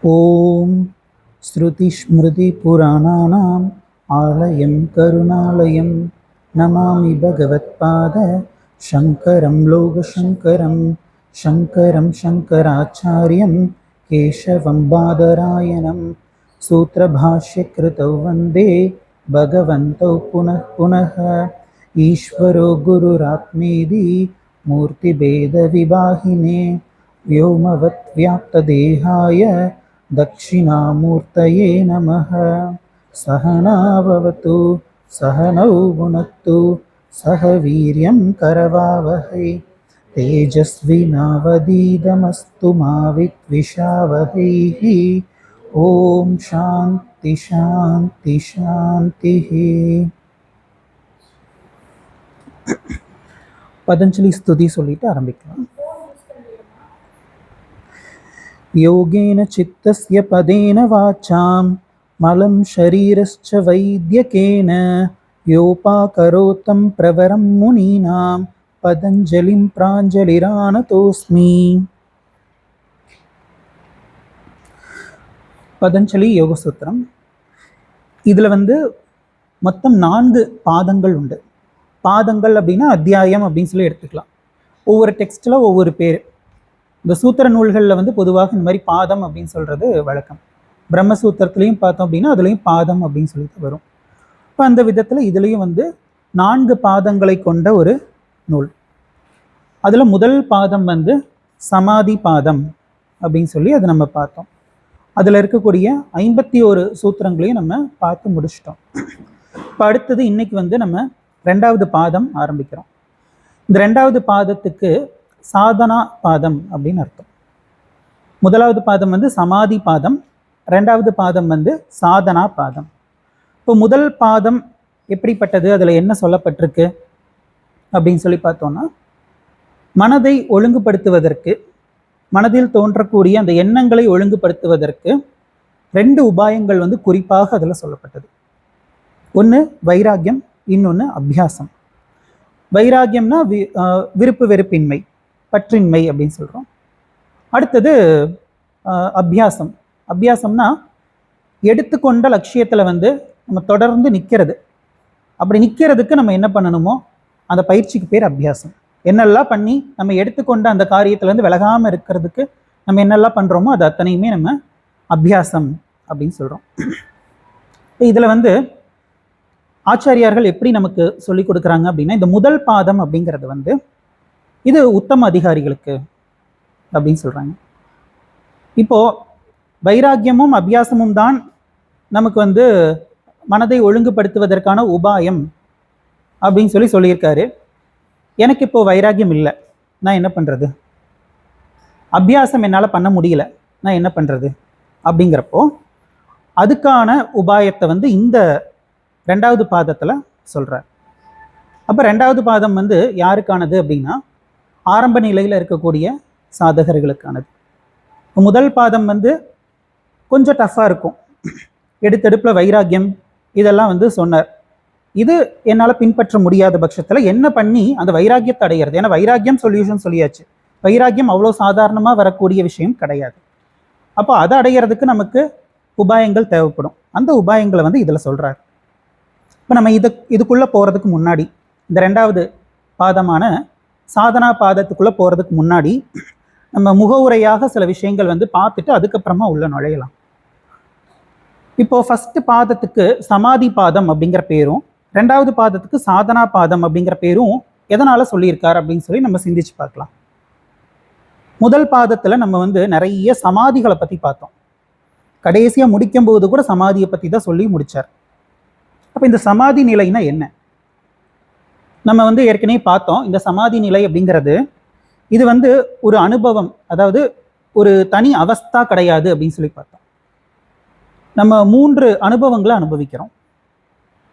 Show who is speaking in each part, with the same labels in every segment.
Speaker 1: ஓம் ஸ்ருதி ஸ்மிருதி புராணானாம் ஆலயம் கருணாலயம் நமாமி பகவத்பாத சங்கரம் லோகசங்கரம் சங்கரம் சங்கராச்சாரியம் கேசவம் பாதராயணம் சூத்திரபாஷ்யக்ருதௌ வந்தே பகவந்தௌ புனः புனः ஈஸ்வரோ குருராத்மேதி மூர்த்திபேத விபாகினே व्योमवत् व्याप्तदेहाय दक्षिणामूर्तये नमः। सहना भवतु सहनौ भुनक्तु सह वीर्यं करवावहै तेजस्विनावधीतमस्तु मा विद्विषावहैः। ओम शांति शांति शांतिः। पतंजलि स्तुति சொல்லிட்டு ஆரம்பிக்கலாம். योगेन चित्तस्य पदेन वाचां मलं शरीरश्च वैद्यकेन योपाकरोतं प्रवरं मुनीनां पतञ्जलिं प्राञ्जलिरानतोऽस्मि। பதஞ்சலி யோக சூத்திரம். இதில் மொத்தம் 4 பாதங்கள் உண்டு. பாதங்கள் அப்படின்னா அத்தியாயம் அப்படின்னு சொல்லி எடுத்துக்கலாம். ஒவ்வொரு டெக்ஸ்டில் ஒவ்வொரு பேர். இந்த சூத்திர நூல்களில் பொதுவாக இந்த மாதிரி பாதம் அப்படின்னு சொல்கிறது வழக்கம். பிரம்மசூத்திரத்துலேயும் பார்த்தோம் அப்படின்னா அதுலேயும் பாதம் அப்படின்னு சொல்லிட்டு வரும். இப்போ அந்த விதத்தில் இதுலேயும் 4 பாதங்களை கொண்ட ஒரு நூல். அதில் முதல் பாதம் சமாதி பாதம் அப்படின்னு சொல்லி அதை நம்ம பார்த்தோம். அதில் இருக்கக்கூடிய 51 சூத்திரங்களையும் நம்ம பார்த்து முடிச்சிட்டோம். இப்போ அடுத்தது இன்னைக்கு நம்ம 2வது பாதம் ஆரம்பிக்கிறோம். இந்த 2வது பாதத்துக்கு சாதனா பாதம் அப்படின்னு அர்த்தம். முதலாவது பாதம் சமாதி பாதம், 2வது பாதம் சாதனா பாதம். இப்போ முதல் பாதம் எப்படிப்பட்டது, அதில் என்ன சொல்லப்பட்டிருக்கு அப்படின்னு சொல்லி பார்த்தோம்னா, மனதை ஒழுங்குபடுத்துவதற்கு, மனதில் தோன்றக்கூடிய அந்த எண்ணங்களை ஒழுங்குபடுத்துவதற்கு 2 உபாயங்கள் குறிப்பாக அதில் சொல்லப்பட்டது. ஒன்று வைராக்கியம், இன்னொன்று அபியாசம். வைராக்கியம்னா விருப்பு வெறுப்பின்மை, பற்றின்மை அப்படின்னு சொல்கிறோம். அடுத்தது அபியாசம். அபியாசம்னா எடுத்துக்கொண்ட லட்சியத்தில் நம்ம தொடர்ந்து நிற்கிறது. அப்படி நிற்கிறதுக்கு நம்ம என்ன பண்ணணுமோ அந்த பயிற்சிக்கு பேர் அபியாசம். என்னெல்லாம் பண்ணி நம்ம எடுத்துக்கொண்ட அந்த காரியத்திலேருந்து விலகாமல் இருக்கிறதுக்கு நம்ம என்னெல்லாம் பண்ணுறோமோ அது அத்தனையுமே நம்ம அபியாசம் அப்படின்னு சொல்கிறோம். இதில் ஆச்சாரியார்கள் எப்படி நமக்கு சொல்லி கொடுக்குறாங்க அப்படின்னா, இந்த முதல் பாதம் அப்படிங்கிறது இது உத்தம அதிகாரிகளுக்கு அப்படின்னு சொல்கிறாங்க. இப்போது வைராக்கியமும் அபியாசமும் தான் நமக்கு மனதை ஒழுங்குபடுத்துவதற்கான உபாயம் அப்படின்னு சொல்லியிருக்காரு. எனக்கு இப்போது வைராக்கியம் இல்லை, நான் என்ன பண்ணுறது? அபியாசம் என்னால் பண்ண முடியல, நான் என்ன பண்ணுறது? அப்படிங்கிறப்போ அதுக்கான உபாயத்தை இந்த 2வது பாதத்தில் சொல்கிறார். அப்போ 2வது பாதம் யாருக்கானது அப்படின்னா, ஆரம்ப நிலையில் இருக்கக்கூடிய சாதகர்களுக்கானது. முதல் பாதம் கொஞ்சம் டஃப்பாக இருக்கும். எடுத்தெடுப்பில் வைராக்கியம் இதெல்லாம் சொன்னார். இது என்னால் பின்பற்ற முடியாத பட்சத்தில் என்ன பண்ணி அந்த வைராக்கியத்தை அடைகிறது? ஏன்னா வைராக்கியம் சொல்யூஷன் சொல்லியாச்சு. வைராக்கியம் அவ்வளோ சாதாரணமாக வரக்கூடிய விஷயம் கிடையாது. அப்போ அதை அடைகிறதுக்கு நமக்கு உபாயங்கள் தேவைப்படும். அந்த உபாயங்களை இதில் சொல்கிறார். இப்போ நம்ம இதுக்குள்ளே போகிறதுக்கு முன்னாடி, இந்த 2வது பாதமான சாதனா பாதத்துக்குள்ளே போகிறதுக்கு முன்னாடி நம்ம முகவுரையாக சில விஷயங்கள் பார்த்துட்டு அதுக்கப்புறமா உள்ள நுழையலாம். இப்போது ஃபஸ்ட்டு பாதத்துக்கு சமாதி பாதம் அப்படிங்கிற பேரும், 2வது பாதத்துக்கு சாதனா பாதம் அப்படிங்கிற பேரும் எதனால் சொல்லியிருக்கார் அப்படின்னு சொல்லி நம்ம சிந்திச்சு பார்க்கலாம். முதல் பாதத்தில் நம்ம நிறைய சமாதிகளை பற்றி பார்த்தோம். கடைசியாக முடிக்கும்போது கூட சமாதியை பற்றி தான் சொல்லி முடித்தார். அப்போ இந்த சமாதி நிலைனா என்ன? நம்ம ஏற்கனவே பார்த்தோம். இந்த சமாதி நிலை அப்படிங்கிறது இது ஒரு அனுபவம், அதாவது ஒரு தனி அவஸ்தா கிடையாது அப்படின்னு சொல்லி பார்த்தோம். நம்ம 3 அனுபவங்களை அனுபவிக்கிறோம்.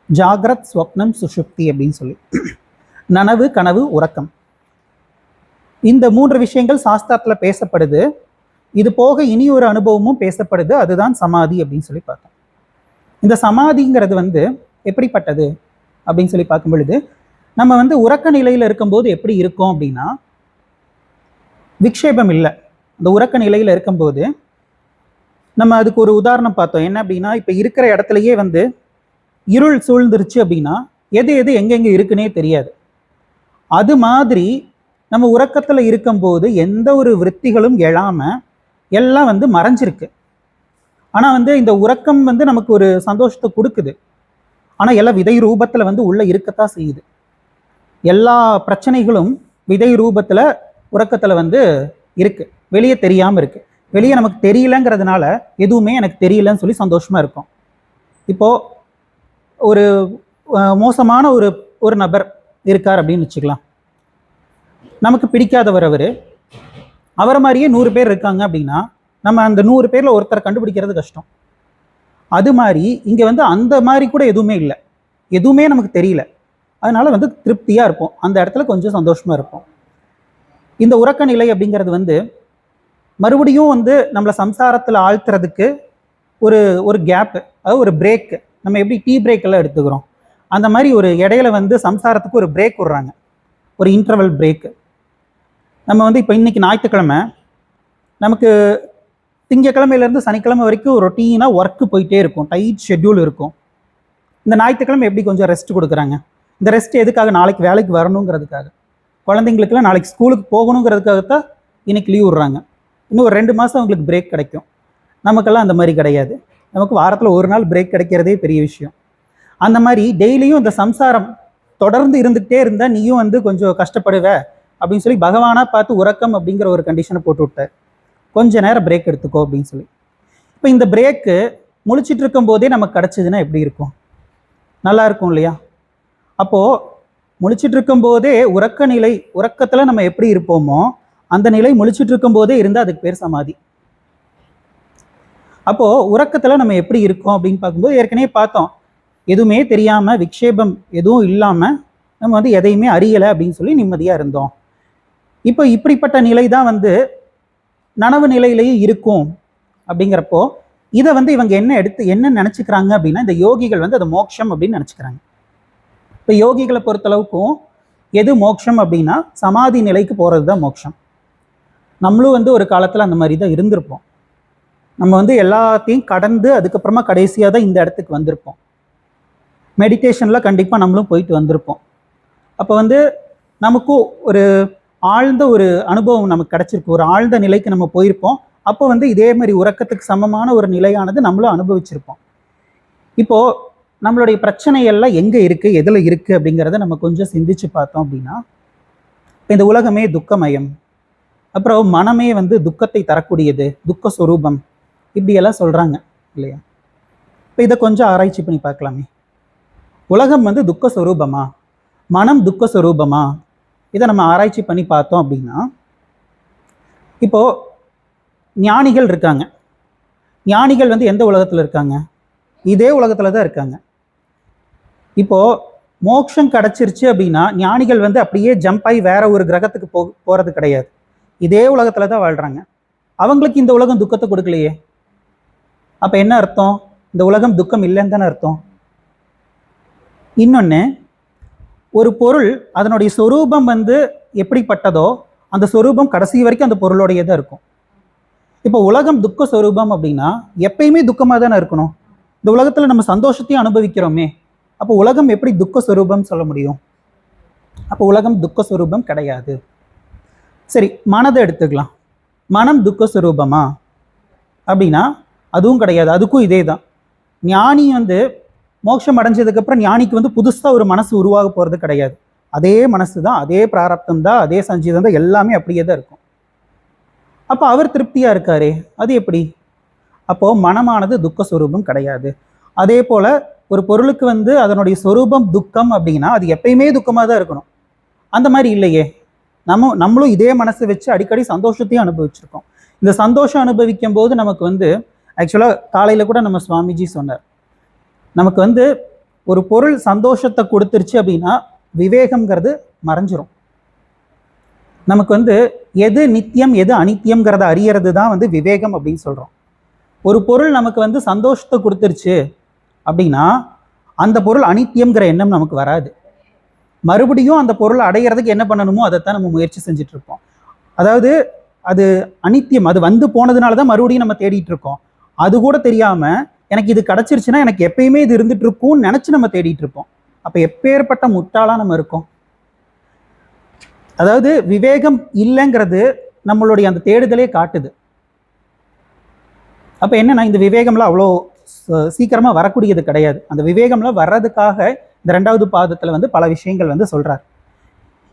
Speaker 1: ஜாகிரத், ஸ்வப்னம், சுஷுப்தி அப்படின்னு சொல்லி. நனவு, கனவு, உறக்கம். இந்த 3 விஷயங்கள் சாஸ்திரத்தில் பேசப்படுது. இது போக இனி ஒரு அனுபவமும் பேசப்படுது. அதுதான் சமாதி அப்படின்னு சொல்லி பார்த்தோம். இந்த சமாதிங்கிறது எப்படிப்பட்டது அப்படின்னு சொல்லி பார்க்கும் பொழுது, நம்ம உறக்க நிலையில் இருக்கும்போது எப்படி இருக்கும் அப்படின்னா, விக்ஷேபம் இல்லை. அந்த உறக்க நிலையில் இருக்கும்போது நம்ம அதுக்கு ஒரு உதாரணம் பார்த்தோம். என்ன அப்படின்னா, இப்போ இருக்கிற இடத்துலயே வந்து இருள் சூழ்ந்துருச்சு அப்படின்னா எது எது எங்கெங்க இருக்குன்னே தெரியாது. அது மாதிரி நம்ம உறக்கத்துல இருக்கும்போது எந்த ஒரு விருத்திகளும் எழாம எல்லாம் வந்து மறைஞ்சிருக்கு. ஆனா வந்து இந்த உறக்கம் வந்து நமக்கு ஒரு சந்தோஷத்தை கொடுக்குது. ஆனா எல்லாம் விதை ரூபத்துல வந்து உள்ள இருக்கத்தான் செய்யுது. எல்லா பிரச்சனைகளும் விதை ரூபத்துல உறக்கத்துல வந்து இருக்கு, வெளியே தெரியாம இருக்கு. வெளியே நமக்கு தெரியலங்கிறதுனால எதுவுமே எனக்கு தெரியலன்னு சொல்லி சந்தோஷமா இருக்கும். இப்போ ஒரு மோசமான ஒரு ஒரு நபர் இருக்கார் அப்படின்னு வச்சுக்கலாம். நமக்கு பிடிக்காதவர் அவரை மாதிரியே 100 பேர் இருக்காங்க அப்படின்னா நம்ம அந்த 100 பேர்ல ஒருத்தரை கண்டுபிடிக்கிறது கஷ்டம். அது மாதிரி இங்க வந்து அந்த மாதிரி கூட எதுவுமே இல்லை, எதுவுமே நமக்கு தெரியல. அதனால வந்து திருப்தியா இருப்போம், அந்த இடத்துல கொஞ்சம் சந்தோஷமா இருப்போம். இந்த உறக்க நிலை அப்படிங்கிறது வந்து மறுபடியும் வந்து நம்மளை சம்சாரத்துல ஆழ்த்துறதுக்கு ஒரு ஒரு கேப், அதாவது ஒரு பிரேக். நம்ம எப்படி டீ பிரேக் எல்லாம் எடுத்துக்கிறோம், அந்த மாதிரி ஒரு இடையில வந்து சம்சாரத்துக்கு ஒரு பிரேக் விடுறாங்க, ஒரு இன்டர்வல் பிரேக். நம்ம வந்து இப்போ இன்னைக்கு ஞாயிற்றுக்கிழமை, நமக்கு திங்கக்கிழமையிலேருந்து சனிக்கிழமை வரைக்கும் ரொட்டீனாக ஒர்க்கு போயிட்டே இருக்கும், டைட் ஷெட்யூல் இருக்கும். இந்த ஞாயிற்றுக்கிழமை எப்படி கொஞ்சம் ரெஸ்ட் கொடுக்குறாங்க. இந்த ரெஸ்ட் எதுக்காக? நாளைக்கு வேலைக்கு வரணுங்கிறதுக்காக. குழந்தைங்களுக்குலாம் நாளைக்கு ஸ்கூலுக்கு போகணுங்கிறதுக்காகத்தான் இன்னைக்கு லீவ் விடுறாங்க. இன்னும் ஒரு 2 மாதம் அவங்களுக்கு பிரேக் கிடைக்கும். நமக்கெல்லாம் அந்த மாதிரி கிடையாது. நமக்கு வாரத்தில் ஒரு நாள் பிரேக் கிடைக்கிறதே பெரிய விஷயம். அந்த மாதிரி டெய்லியும் இந்த சம்சாரம் தொடர்ந்து இருந்துகிட்டே இருந்தால் நீயும் வந்து கொஞ்சம் கஷ்டப்படுவ அப்படின்னு சொல்லி பகவானா பார்த்து உறக்கம் அப்படிங்கிற ஒரு கண்டிஷனை போட்டு விட்டார். கொஞ்ச நேரம் பிரேக் எடுத்துக்கோ அப்படின்னு சொல்லி. இப்போ இந்த பிரேக்கு முழிச்சிட்டு இருக்கும் போதே நமக்கு கிடைச்சதுன்னா எப்படி இருக்கும்? நல்லா இருக்கும் இல்லையா? அப்போ முழிச்சிட்டு இருக்கும் போதே உறக்க நிலை, உறக்கத்துல நம்ம எப்படி இருப்போமோ அந்த நிலை முழிச்சிட்டு இருக்கும் போதே இருந்தால் அதுக்கு பேர் சமாதி. அப்போ உறக்கத்துல நம்ம எப்படி இருக்கோம் அப்படின்னு பார்க்கும்போது ஏற்கனவே பார்த்தோம், எதுவுமே தெரியாம விக்ஷேபம் எதுவும் இல்லாம நம்ம வந்து எதையுமே அறியலை அப்படின்னு சொல்லி நிம்மதியா இருந்தோம். இப்போ இப்படிப்பட்ட நிலை தான் வந்து நனவு நிலையிலேயே இருக்கும். அப்படிங்கிறப்போ இதை வந்து இவங்க என்ன நினைச்சுக்கிறாங்க அப்படின்னா, இந்த யோகிகள் வந்து அது மோட்சம் அப்படின்னு நினைச்சுக்கிறாங்க. இப்போ யோகிகளை பொறுத்தளவுக்கும் எது மோட்சம் அப்படின்னா சமாதி நிலைக்கு போறது தான் மோட்சம். நம்மளும் வந்து ஒரு காலத்துல அந்த மாதிரி தான் இருந்திருப்போம். நம்ம வந்து எல்லாத்தையும் கடந்து அதுக்கப்புறமா கடைசியாக தான் இந்த இடத்துக்கு வந்திருப்போம். மெடிடேஷன்ல கண்டிப்பாக நம்மளும் போயிட்டு வந்திருப்போம். அப்போ வந்து நமக்கும் ஒரு ஆழ்ந்த ஒரு அனுபவம் நமக்கு கிடைச்சிருக்கு, ஒரு ஆழ்ந்த நிலைக்கு நம்ம போயிருப்போம். அப்போ வந்து இதே மாதிரி உறக்கத்துக்கு சமமான ஒரு நிலையானது நம்மளும் அனுபவிச்சிருப்போம். இப்போ நம்மளுடைய பிரச்சனை எல்லாம் எங்க இருக்கு, எதுல இருக்கு அப்படிங்கிறத நம்ம கொஞ்சம் சிந்திச்சு பார்த்தோம் அப்படின்னா, இந்த உலகமே துக்கமயம், அப்புறம் மனமே வந்து துக்கத்தை தரக்கூடியது, துக்க சொரூபம், இப்படியெல்லாம் சொல்றாங்க இல்லையா? இப்போ இதை கொஞ்சம் ஆராய்ச்சி பண்ணி பார்க்கலாமே. உலகம் வந்து துக்க சொரூபமா, மனம் துக்க சொரூபமா, இதை நம்ம ஆராய்ச்சி பண்ணி பார்த்தோம் அப்படின்னா, இப்போ ஞானிகள் இருக்காங்க. ஞானிகள் வந்து எந்த உலகத்துல இருக்காங்க? இதே உலகத்துல தான் இருக்காங்க. இப்போ மோட்சம் கிடைச்சிருச்சு அப்படின்னா ஞானிகள் வந்து அப்படியே ஜம்ப் ஆகி வேற ஒரு கிரகத்துக்கு போறது கிடையாது, இதே உலகத்துல தான் வாழ்றாங்க. அவங்களுக்கு இந்த உலகம் துக்கத்தை கொடுக்கலையே. அப்ப என்ன அர்த்தம்? இந்த உலகம் துக்கம் இல்லைன்னு தானே அர்த்தம். இன்னொன்னு, ஒரு பொருள் அதனுடைய சொரூபம் வந்து எப்படிப்பட்டதோ அந்த சொரூபம் கடைசி வரைக்கும் அந்த பொருளோடையே தான் இருக்கும். இப்போ உலகம் துக்க சொரூபம் அப்படின்னா எப்பயுமே துக்கமாக தானே இருக்கணும். இந்த உலகத்துல நம்ம சந்தோஷத்தையும் அனுபவிக்கிறோமே, அப்போ உலகம் எப்படி துக்க சொரூபம் சொல்ல முடியும்? அப்போ உலகம் துக்க சொரூபம் கிடையாது. சரி, மனதை எடுத்துக்கலாம். மனம் துக்க சொரூபமா அப்படின்னா அதுவும் கிடையாது, அதுக்கும் இதே தான். ஞானி வந்து மோட்சம் அடைஞ்சதுக்கு அப்புறம் ஞானிக்கு வந்து புதுசா ஒரு மனசு உருவாக போறது கிடையாது. அதே மனசு தான், அதே பிராரப்தம் தான், அதே சஞ்சீதம் தான், எல்லாமே அப்படியே தான் இருக்கும். அப்ப அவர் திருப்தியா இருக்காரே, அது எப்படி? அப்போ மனமானது துக்க சொரூபம் கிடையாது. அதே போல ஒரு பொருளுக்கு வந்து அதனுடைய சொரூபம் துக்கம் அப்படின்னா அது எப்பயுமே துக்கமா தான் இருக்கணும். அந்த மாதிரி இல்லையே. நம்மளும் இதே மனசை வச்சு அடிக்கடி சந்தோஷத்தையும் அனுபவிச்சிருக்கோம். இந்த சந்தோஷம் அனுபவிக்கும் போது நமக்கு வந்து ஆக்சுவலா காலையில கூட நம்ம சுவாமிஜி சொன்னார், நமக்கு வந்து ஒரு பொருள் சந்தோஷத்தை கொடுத்துருச்சு அப்படின்னா விவேகம்ங்கிறது மறைஞ்சிரும். நமக்கு வந்து எது நித்தியம் எது அனித்தியம்ங்கிறத அறியறது தான் வந்து விவேகம் அப்படின்னு சொல்றோம். ஒரு பொருள் நமக்கு வந்து சந்தோஷத்தை கொடுத்துருச்சு அப்படின்னா அந்த பொருள் அனித்தியம்ங்கிற எண்ணம் நமக்கு வராது. மறுபடியும் அந்த பொருளை அடையிறதுக்கு என்ன பண்ணணுமோ அதைத்தான் நம்ம முயற்சி செஞ்சுட்டு இருப்போம். அதாவது அது அனித்தியம், அது வந்து போனதுனால தான் மறுபடியும் நம்ம தேடிட்டு இருக்கோம். அது கூட தெரியாம எனக்கு இது கிடைச்சிருச்சுன்னா எனக்கு எப்பயுமே இது இருந்துட்டு இருக்கும்னு நினைச்சு நம்ம தேடிட்டு இருப்போம். அப்ப எப்பேற்பட்ட முட்டாளா நம்ம இருக்கோம். அதாவது விவேகம் இல்லைங்கிறது நம்மளுடைய அந்த தேடுதலே காட்டுது. அப்ப என்னன்னா இந்த விவேகம்லாம் அவ்வளோ சீக்கிரமா வரக்கூடியது கிடையாது. அந்த விவேகம்லாம் வர்றதுக்காக இந்த 2வது பாதத்துல வந்து பல விஷயங்கள் வந்து சொல்றார்.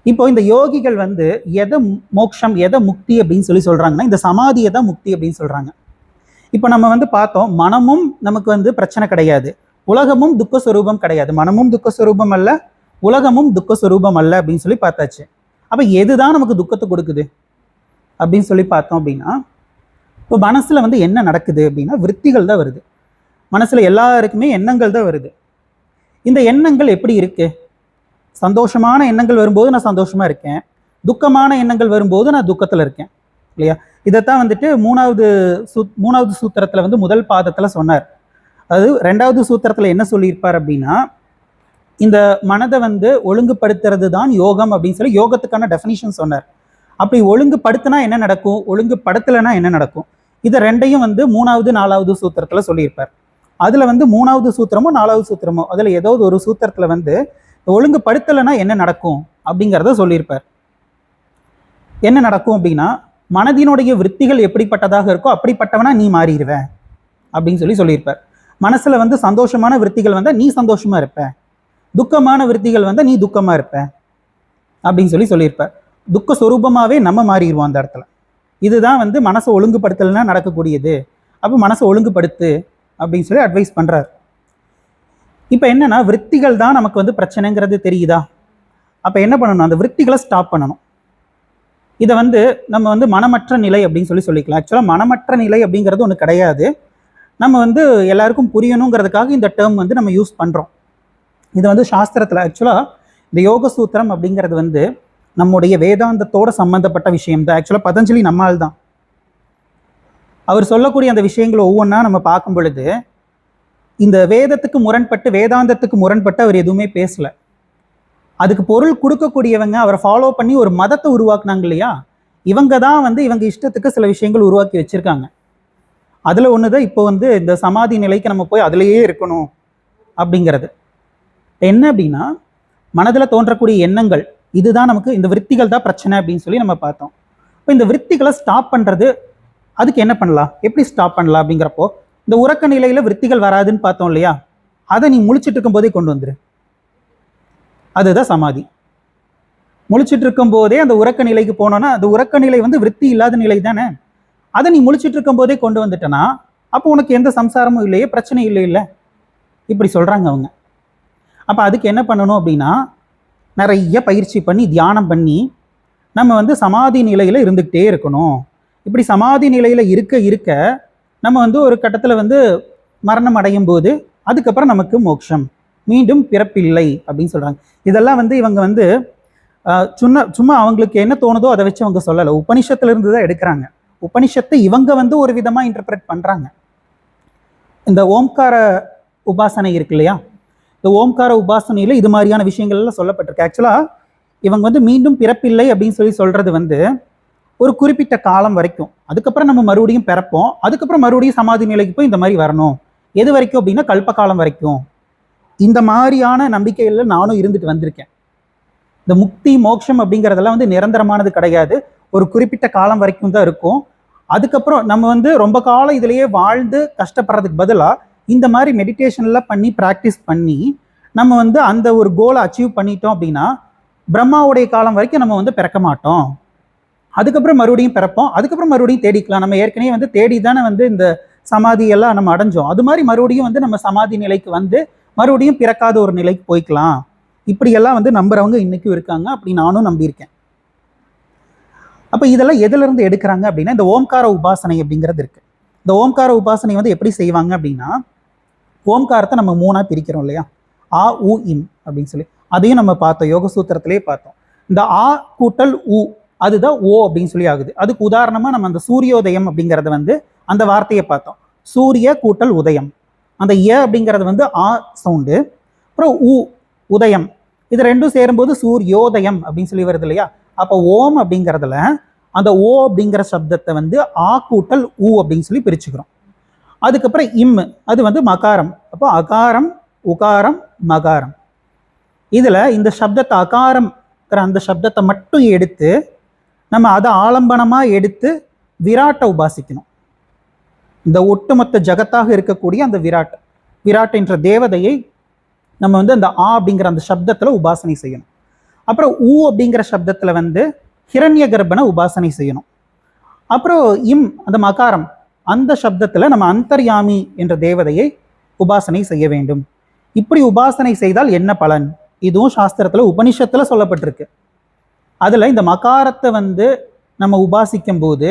Speaker 1: இப்போ இந்த யோகிகள் வந்து எதை மோட்சம் எதை முக்தி அப்படின்னு சொல்றாங்கன்னா இந்த சமாதியை தான் முக்தி அப்படின்னு சொல்றாங்க. இப்போ நம்ம வந்து பார்த்தோம், மனமும் நமக்கு வந்து பிரச்சனை கிடையாது, உலகமும் துக்கஸ்வரூபம் கிடையாது. மனமும் துக்கஸ்வரூபம் அல்ல, உலகமும் துக்கஸ்வரூபம் அல்ல அப்படின்னு சொல்லி பார்த்தாச்சு. அப்ப எதுதான் நமக்கு துக்கத்தை கொடுக்குது அப்படின்னு சொல்லி பார்த்தோம் அப்படின்னா, இப்போ மனசுல வந்து என்ன நடக்குது அப்படின்னா விருத்திகள் தான் வருது. மனசுல எல்லாருக்குமே எண்ணங்கள் தான் வருது. இந்த எண்ணங்கள் எப்படி இருக்கு? சந்தோஷமான எண்ணங்கள் வரும்போது நான் சந்தோஷமா இருக்கேன், துக்கமான எண்ணங்கள் வரும்போது நான் துக்கத்துல இருக்கேன் இல்லையா? இதைத்தான் வந்துட்டு மூணாவது சூத்திரத்துல வந்து முதல் பாதத்துல சொன்னார். அது 2வது சூத்திரத்துல என்ன சொல்லியிருப்பார் அப்படின்னா, இந்த மனதை வந்து ஒழுங்குபடுத்துறது தான் யோகம் அப்படின்னு சொல்லி யோகத்துக்கான டெஃபினிஷன் சொன்னார். அப்படி ஒழுங்குபடுத்தினா என்ன நடக்கும், ஒழுங்குபடுத்தலைன்னா என்ன நடக்கும், இதை ரெண்டையும் வந்து 3வது 4வது சூத்திரத்துல சொல்லியிருப்பார். அதுல வந்து 3வது சூத்திரமோ 4வது சூத்திரமோ அதுல ஏதோ ஒரு சூத்திரத்துல வந்து ஒழுங்குபடுத்தலைன்னா என்ன நடக்கும் அப்படிங்கிறத சொல்லியிருப்பார். என்ன நடக்கும் அப்படின்னா, மனதினுடைய விருத்திகள் எப்படிப்பட்டதாக இருக்கோ அப்படிப்பட்டவனா நீ மாறிடுவ அப்படின்னு சொல்லியிருப்பார். மனசுல வந்து சந்தோஷமான விருத்திகள் வந்தா நீ சந்தோஷமா இருப்ப, துக்கமான விருத்திகள் வந்தா நீ துக்கமா இருப்ப அப்படின்னு சொல்லியிருப்பார். துக்க சொரூபமாவே நம்ம மாறிடுவோம் அந்த இடத்துல. இதுதான் வந்து மனசை ஒழுங்குபடுத்தலைன்னா நடக்கக்கூடியது. அப்போ மனசை ஒழுங்குபடுத்து அப்படின்னு சொல்லி அட்வைஸ் பண்றாரு. இப்போ என்னன்னா விருத்திகள் தான் நமக்கு வந்து பிரச்சனைங்கிறது தெரியுதா? அப்போ என்ன பண்ணணும், அந்த விருத்திகளை ஸ்டாப் பண்ணணும். இதை வந்து நம்ம வந்து மனமற்ற நிலை அப்படின்னு சொல்லிக்கலாம். ஆக்சுவலாக மனமற்ற நிலை அப்படிங்கிறது ஒன்று கிடையாது. நம்ம வந்து எல்லாருக்கும் புரியணுங்கிறதுக்காக இந்த டேர்ம் வந்து நம்ம யூஸ் பண்ணுறோம். இது வந்து சாஸ்திரத்தில் ஆக்சுவலாக இந்த யோக சூத்திரம் அப்படிங்கிறது வந்து நம்முடைய வேதாந்தத்தோட சம்மந்தப்பட்ட விஷயம் தான். ஆக்சுவலாக பதஞ்சலி நம்மால் தான். அவர் சொல்லக்கூடிய அந்த விஷயங்களை ஒவ்வொன்றா நம்ம பார்க்கும் பொழுது இந்த வேதத்துக்கு முரண்பட்டு வேதாந்தத்துக்கு முரண்பட்டு அவர் எதுவுமே பேசல. அதுக்கு பொருள் கொடுக்கக்கூடியவங்க அவரை ஃபாலோ பண்ணி ஒரு மதத்தை உருவாக்குனாங்க இல்லையா, இவங்க தான் வந்து இவங்க இஷ்டத்துக்கு சில விஷயங்கள் உருவாக்கி வச்சிருக்காங்க. அதுல ஒண்ணுதான் இப்போ வந்து இந்த சமாதி நிலைக்கு நம்ம போய் அதுலயே இருக்கணும் அப்படிங்கிறது. என்ன அப்படின்னா, மனதுல தோன்றக்கூடிய எண்ணங்கள் இதுதான் நமக்கு, இந்த விருத்திகள் தான் பிரச்சனை அப்படின்னு சொல்லி நம்ம பார்த்தோம். இப்போ இந்த விருத்திகளை ஸ்டாப் பண்றது, அதுக்கு என்ன பண்ணலாம், எப்படி ஸ்டாப் பண்ணலாம் அப்படிங்கிறப்போ, இந்த உறக்க நிலையில விருத்திகள் வராதுன்னு பார்த்தோம் இல்லையா, அதை நீ முழிச்சிட்டு இருக்கும் போதே கொண்டு வந்துரு. அதுதான் சமாதி. முழிச்சிட்டு இருக்கும் போதே அந்த உறக்க நிலைக்கு போனோம்னா, அந்த உறக்க நிலை வந்து விருத்தி இல்லாத நிலை தானே. அதை நீ முழிச்சிட்டு இருக்கும் போதே கொண்டு வந்துட்டனா அப்போ உனக்கு எந்த சம்சாரமும் இல்லையே, பிரச்சனை இல்லை இப்படி சொல்றாங்க அவங்க. அப்ப அதுக்கு என்ன பண்ணணும் அப்படின்னா, நிறைய பயிற்சி பண்ணி தியானம் பண்ணி நம்ம வந்து சமாதி நிலையில இருந்துகிட்டே இருக்கணும். இப்படி சமாதி நிலையில இருக்க இருக்க நம்ம வந்து ஒரு கட்டத்துல வந்து மரணம் அடையும் போது அதுக்கப்புறம் நமக்கு மோட்சம், மீண்டும் பிறப்பில்லை அப்படின்னு சொல்றாங்க. இதெல்லாம் வந்து இவங்க வந்து சும்மா அவங்களுக்கு என்ன தோணுதோ அதை வச்சு அவங்க சொல்லலை, உபனிஷத்துல இருந்து தான் எடுக்கிறாங்க. உபனிஷத்தை இவங்க வந்து ஒரு விதமா இன்டர்பிரட் பண்றாங்க. இந்த ஓம்கார உபாசனை இருக்கு இல்லையா, இந்த ஓம்கார உபாசனையில இது மாதிரியான விஷயங்கள் எல்லாம் சொல்லப்பட்டிருக்கு. ஆக்சுவலா இவங்க வந்து மீண்டும் பிறப்பில்லை அப்படின்னு சொல்றது வந்து ஒரு குறிப்பிட்ட காலம் வரைக்கும், அதுக்கப்புறம் நம்ம மறுபடியும் பிறப்போம், அதுக்கப்புறம் மறுபடியும் சமாதி நிலைக்கு போய் இந்த மாதிரி வரணும். எது வரைக்கும் அப்படின்னா கல்ப காலம் வரைக்கும். இந்த மாதிரியான நம்பிக்கைகள்ல நானும் இருந்துட்டு வந்திருக்கேன். இந்த முக்தி மோட்சம் அப்படிங்கிறதெல்லாம் வந்து நிரந்தரமானது கிடையாது, ஒரு குறிப்பிட்ட காலம் வரைக்கும் தான் இருக்கும். அதுக்கப்புறம் நம்ம வந்து ரொம்ப காலம் இதுலயே வாழ்ந்து கஷ்டப்படுறதுக்கு பதிலாக இந்த மாதிரி மெடிடேஷன்ல பண்ணி ப்ராக்டிஸ் பண்ணி நம்ம வந்து அந்த ஒரு கோலை அச்சீவ் பண்ணிட்டோம் அப்படின்னா பிரம்மாவுடைய காலம் வரைக்கும் நம்ம வந்து பிறக்க மாட்டோம். அதுக்கப்புறம் மறுபடியும் பிறப்போம், அதுக்கப்புறம் மறுபடியும் தேடிக்கலாம். நம்ம ஏற்கனவே வந்து தேடி தானே வந்து இந்த சமாதி எல்லாம் நம்ம அடைஞ்சோம். அது மாதிரி மறுபடியும் வந்து நம்ம சமாதி நிலைக்கு வந்து மறுபடியும் பிறக்காத ஒரு நிலைக்கு போய்க்கலாம். இப்படியெல்லாம் வந்து நம்புறவங்க இன்னைக்கும் இருக்காங்க. அப்படி நானும் நம்பியிருக்கேன். அப்ப இதெல்லாம் எதுல இருந்து எடுக்கிறாங்க அப்படின்னா, இந்த ஓம்கார உபாசனை அப்படிங்கிறது இருக்கு. இந்த ஓம்கார உபாசனை வந்து எப்படி செய்வாங்க அப்படின்னா, ஓம்காரத்தை நம்ம 3ஆ பிரிக்கிறோம் இல்லையா, ஆ உ இம் அப்படின்னு சொல்லி. அதையும் நம்ம பார்த்தோம், யோக சூத்திரத்திலே பார்த்தோம். இந்த ஆ கூட்டல் உ அதுதான் ஓ அப்படின்னு சொல்லி ஆகுது. அதுக்கு உதாரணமா நம்ம அந்த சூரியோதயம் அப்படிங்கறத வந்து அந்த வார்த்தையை பார்த்தோம். சூரிய கூட்டல் உதயம். அந்த ஏ அப்படிங்கிறது வந்து ஆ சவுண்டு, அப்புறம் உ உதயம், இது ரெண்டும் சேரும்போது சூரியோதயம் அப்படின்னு சொல்லி வருது இல்லையா. அப்போ ஓம் அப்படிங்கிறதுல அந்த ஓ அப்படிங்கிற சப்தத்தை வந்து ஆ கூட்டல் ஊ அப்படின்னு சொல்லி பிரிச்சுக்கிறோம். அதுக்கப்புறம் இம், அது வந்து மகாரம். அப்போ அகாரம், உகாரம், மகாரம். இதில் இந்த சப்தத்தை அகாரம் அந்த சப்தத்தை மட்டும் எடுத்து நம்ம அதை ஆலம்பனமாக எடுத்து விராட்டை உபாசிக்கணும். இந்த ஒட்டுமொத்த ஜகத்தாக இருக்கக்கூடிய அந்த விராட் என்ற தேவதையை நம்ம வந்து அந்த ஆ அப்படிங்கிற அந்த சப்தத்தில் உபாசனை செய்யணும். அப்புறம் ஊ அப்படிங்கிற சப்தத்தில் வந்து ஹிரண்ய கர்ப்பனை உபாசனை செய்யணும். அப்புறம் இம், அந்த மகாரம், அந்த சப்தத்தில் நம்ம அந்தர்யாமி என்ற தேவதையை உபாசனை செய்ய வேண்டும். இப்படி உபாசனை செய்தால் என்ன பலன்? இதுவும் சாஸ்திரத்தில் உபனிஷத்தில் சொல்லப்பட்டிருக்கு. அதில் இந்த மகாரத்தை வந்து நம்ம உபாசிக்கும் போது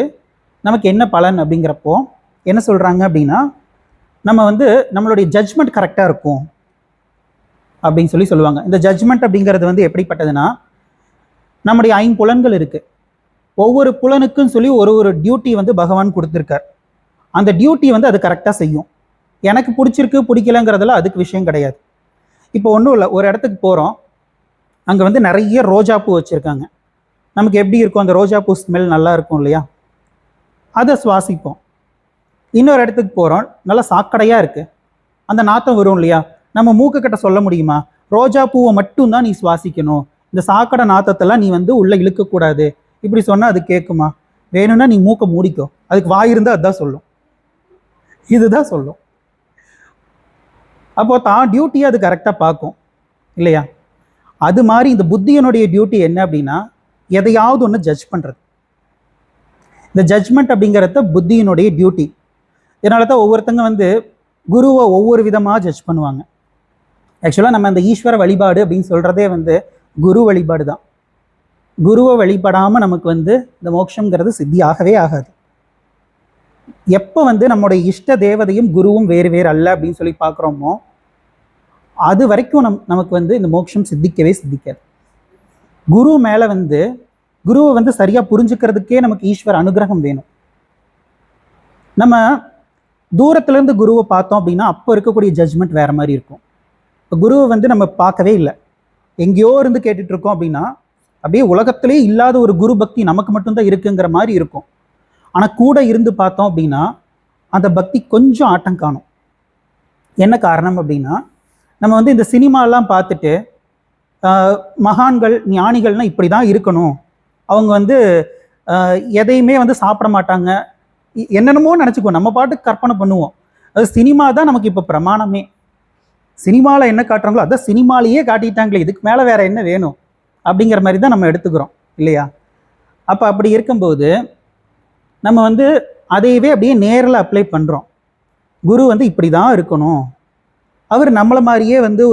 Speaker 1: நமக்கு என்ன பலன் அப்படிங்கிறப்போ என்ன சொல்கிறாங்க அப்படின்னா, நம்ம வந்து நம்மளுடைய ஜட்ஜ்மெண்ட் கரெக்டாக இருக்கும் அப்படின்னு சொல்லுவாங்க. இந்த ஜட்ஜ்மெண்ட் அப்படிங்கிறது வந்து எப்படிப்பட்டதுன்னா, நம்முடைய 5 புலன்கள் இருக்குது. ஒவ்வொரு புலனுக்கும் சொல்லி ஒரு டியூட்டி வந்து பகவான் கொடுத்துருக்கார். அந்த டியூட்டி வந்து அது கரெக்டாக செய்யும். எனக்கு பிடிச்சிருக்கு பிடிக்கலங்கிறதுல அதுக்கு விஷயம் கிடையாது. இப்போ ஒன்றும் இல்லை, ஒரு இடத்துக்கு போகிறோம், அங்கே வந்து நிறைய ரோஜா பூ வச்சுருக்காங்க. நமக்கு எப்படி இருக்கும், அந்த ரோஜா பூ ஸ்மெல் நல்லா இருக்கும் இல்லையா, அதை சுவாசிப்போம். இன்னொரு இடத்துக்கு போகிறோம், நல்லா சாக்கடையாக இருக்குது, அந்த நாத்தம் வரும் இல்லையா, நம்ம மூக்குக்கிட்ட சொல்ல முடியுமா ரோஜா பூவை மட்டும்தான் நீ சுவாசிக்கணும், இந்த சாக்கடை நாத்தத்தெல்லாம் நீ வந்து உள்ளே இழுக்கக்கூடாது, இப்படி சொன்னால் அது கேட்குமா? வேணும்னா நீ மூக்கை மூடிக்கோ, அதுக்கு வாய் இருந்தால் அதுதான் சொல்லும், இதுதான் சொல்லும். அப்போ தான் டியூட்டியை அது கரெக்டாக பார்க்கும் இல்லையா? அது மாதிரி இந்த புத்தியனுடைய டியூட்டி என்ன அப்படின்னா, எதையாவது ஒன்று ஜட்ஜ் பண்ணுறது. இந்த ஜட்ஜ்மெண்ட் அப்படிங்கிறத புத்தியினுடைய டியூட்டி. இதனால தான் ஒவ்வொருத்தங்க வந்து குருவை ஒவ்வொரு விதமாக ஜட்ஜ் பண்ணுவாங்க. ஆக்சுவலாக நம்ம அந்த ஈஸ்வர வழிபாடு அப்படின்னு சொல்கிறதே வந்து குரு வழிபாடு தான். குருவை வழிபடாமல் நமக்கு வந்து இந்த மோட்சங்கிறது சித்தி ஆகவே ஆகாது. எப்போ வந்து நம்முடைய இஷ்ட தேவதையும் குருவும் வேறு வேறு அல்ல அப்படின்னு சொல்லி பார்க்குறோமோ அது வரைக்கும் நமக்கு வந்து இந்த மோட்சம் சித்திக்கவே சித்திக்காது. குரு மேலே வந்து குருவை வந்து சரியாக புரிஞ்சுக்கிறதுக்கே நமக்கு ஈஸ்வர அனுகிரகம் வேணும். நம்ம தூரத்துலேருந்து குருவை பார்த்தோம் அப்படின்னா அப்போ இருக்கக்கூடிய ஜட்ஜ்மெண்ட் வேறு மாதிரி இருக்கும். இப்போ குருவை வந்து நம்ம பார்க்கவே இல்லை, எங்கேயோ இருந்து கேட்டுட்டு இருக்கோம் அப்படின்னா அப்படியே உலகத்திலே இல்லாத ஒரு குரு பக்தி நமக்கு மட்டும்தான் இருக்குங்கிற மாதிரி இருக்கும். ஆனால் கூட இருந்து பார்த்தோம் அப்படின்னா அந்த பக்தி கொஞ்சம் ஆட்டம் காணும். என்ன காரணம் அப்படின்னா, நம்ம வந்து இந்த சினிமாலாம் பார்த்துட்டு மகான்கள் ஞானிகள்னால் இப்படி தான் இருக்கணும், அவங்க வந்து எதையுமே வந்து சாப்பிட மாட்டாங்க, என்னென்னமோ நினச்சிக்குவோம், நம்ம பாட்டுக்கு கற்பனை பண்ணுவோம். அது சினிமா தான் நமக்கு இப்போ பிரமாணமே. சினிமாவில் என்ன காட்டுறாங்களோ அதான் சினிமாலேயே காட்டிட்டாங்களே, இதுக்கு மேலே வேறு என்ன வேணும் அப்படிங்கிற மாதிரி தான் நம்ம எடுத்துக்கிறோம் இல்லையா? அப்போ அப்படி இருக்கும்போது நம்ம வந்து அதையவே அப்படியே நேரில் அப்ளை பண்ணுறோம். குரு வந்து இப்படி தான் இருக்கணும், அவர் நம்மளை மாதிரியே வந்து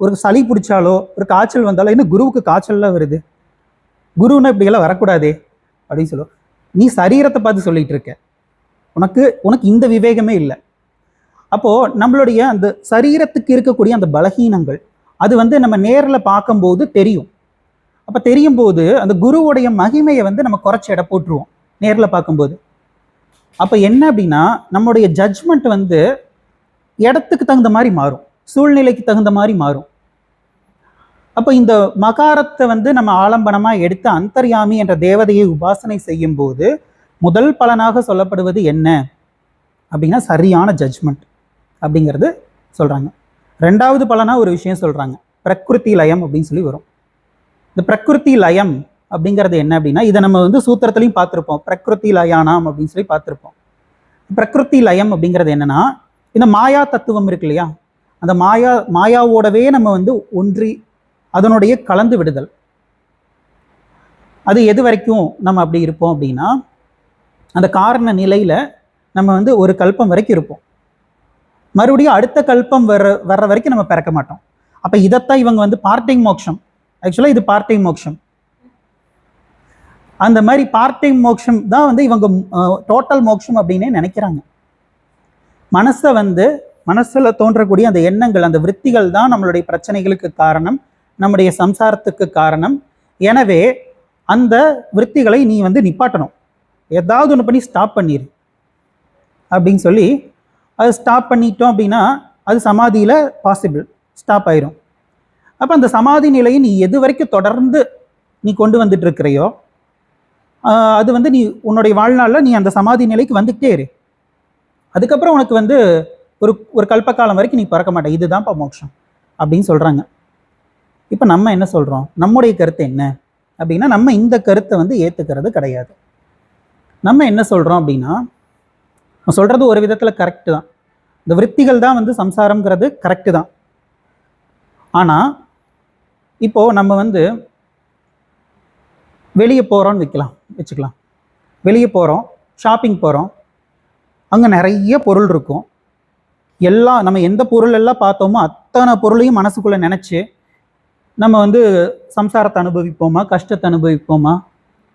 Speaker 1: ஒரு சளி பிடிச்சாலோ ஒரு காய்ச்சல் வந்தாலோ, இன்னும் குருவுக்கு காய்ச்சல்லாம் வருது, குருன்னா இப்படியெல்லாம் வரக்கூடாதே அப்படின்னு சொல்லுவோம். நீ சரீரத்தை பார்த்து சொல்லிகிட்டு இருக்க, உனக்கு இந்த விவேகமே இல்லை. அப்போது நம்மளுடைய அந்த சரீரத்துக்கு இருக்கக்கூடிய அந்த பலகீனங்கள் அது வந்து நம்ம நேரில் பார்க்கும்போது தெரியும். அப்போ தெரியும் போது அந்த குருவுடைய மகிமையை வந்து நம்ம குறைச்சி எடை போட்டுருவோம் நேரில் பார்க்கும்போது. அப்போ என்ன அப்படின்னா, நம்முடைய ஜட்ஜ்மெண்ட் வந்து இடத்துக்கு தகுந்த மாதிரி மாறும், சூழ்நிலைக்கு தகுந்த மாதிரி மாறும். அப்போ இந்த மகாரத்தை வந்து நம்ம ஆலம்பனமாக எடுத்து அந்தர்யாமி என்ற தேவதையை உபாசனை செய்யும் போது முதல் பலனாக சொல்லப்படுவது என்ன அப்படின்னா சரியான ஜட்ஜ்மெண்ட் அப்படிங்கிறது சொல்கிறாங்க. ரெண்டாவது பலனாக ஒரு விஷயம் சொல்கிறாங்க, பிரகிருதி லயம் அப்படின்னு சொல்லி வரும். இந்த பிரகிருதி லயம் அப்படிங்கிறது என்ன அப்படின்னா, இதை நம்ம வந்து சூத்திரத்துலையும் பார்த்துருப்போம், பிரகிருதி லயானாம் அப்படின்னு சொல்லி பார்த்துருப்போம். பிரகிருதி லயம் அப்படிங்கிறது என்னன்னா, இந்த மாயா தத்துவம் இருக்கு இல்லையா, அந்த மாயாவோடவே நம்ம வந்து ஒன்றி அதனுடைய கலந்து விடுதல். அது எது வரைக்கும் நம்ம அப்படி இருப்போம் அப்படின்னா, அந்த காரண நிலையில் நம்ம வந்து ஒரு கல்பம் வரைக்கும் இருப்போம், மறுபடியும் அடுத்த கல்பம் வர்ற வரைக்கும் நம்ம பிறக்க மாட்டோம். அப்போ இதைத்தான் இவங்க வந்து பார்ட் டைம் மோட்சம், ஆக்சுவலாக இது பார்ட் டைம் மோட்சம், அந்த மாதிரி பார்ட் டைம் மோட்சம் தான் வந்து இவங்க டோட்டல் மோட்சம் அப்படின்னே நினைக்கிறாங்க. மனசை வந்து மனசில் தோன்றக்கூடிய அந்த எண்ணங்கள், அந்த விற்த்திகள் தான் நம்மளுடைய பிரச்சனைகளுக்கு காரணம், நம்முடைய சம்சாரத்துக்கு காரணம். எனவே அந்த விற்த்திகளை நீ வந்து நிப்பாட்டணும், ஏதாவது ஒன்று பண்ணி ஸ்டாப் பண்ணிடு அப்படின்னு சொல்லி அது ஸ்டாப் பண்ணிட்டோம் அப்படின்னா அது சமாதியில் பாசிபிள் ஸ்டாப் ஆயிரும். அப்போ அந்த சமாதி நிலையை நீ எது வரைக்கும் தொடர்ந்து நீ கொண்டு வந்துட்டு இருக்கிறையோ அது வந்து நீ உன்னுடைய வாழ்நாளில் நீ அந்த சமாதி நிலைக்கு வந்துக்கிட்டே இரு. அதுக்கப்புறம் உனக்கு வந்து ஒரு ஒரு கல்பக்காலம் வரைக்கும் நீ பறக்க மாட்டே, இதுதான்ப்பா மோட்சம் அப்படின்னு சொல்றாங்க. இப்போ நம்ம என்ன சொல்றோம், நம்முடைய கருத்து என்ன அப்படின்னா, நம்ம இந்த கருத்தை வந்து ஏத்துக்கிறது கிடையாது. நம்ம என்ன சொல்றோம் அப்படின்னா, சொல்றது ஒரு விதத்துல கரெக்டு தான், இந்த விருத்திகள் தான் வந்து சம்சாரம்ங்கிறது கரெக்டு தான். ஆனா இப்போ நம்ம வந்து வெளியே போறோம்னு வச்சுக்கலாம், வெளியே போறோம், ஷாப்பிங் போறோம், அங்க நிறைய பொருள் இருக்கும். எல்லாம் நம்ம எந்த பொருள் எல்லாம் பார்த்தோமோ அத்தனை பொருளையும் மனசுக்குள்ள நினைச்சு நம்ம வந்து சம்சாரத்தை அனுபவிப்போமா, கஷ்டத்தை அனுபவிப்போமா?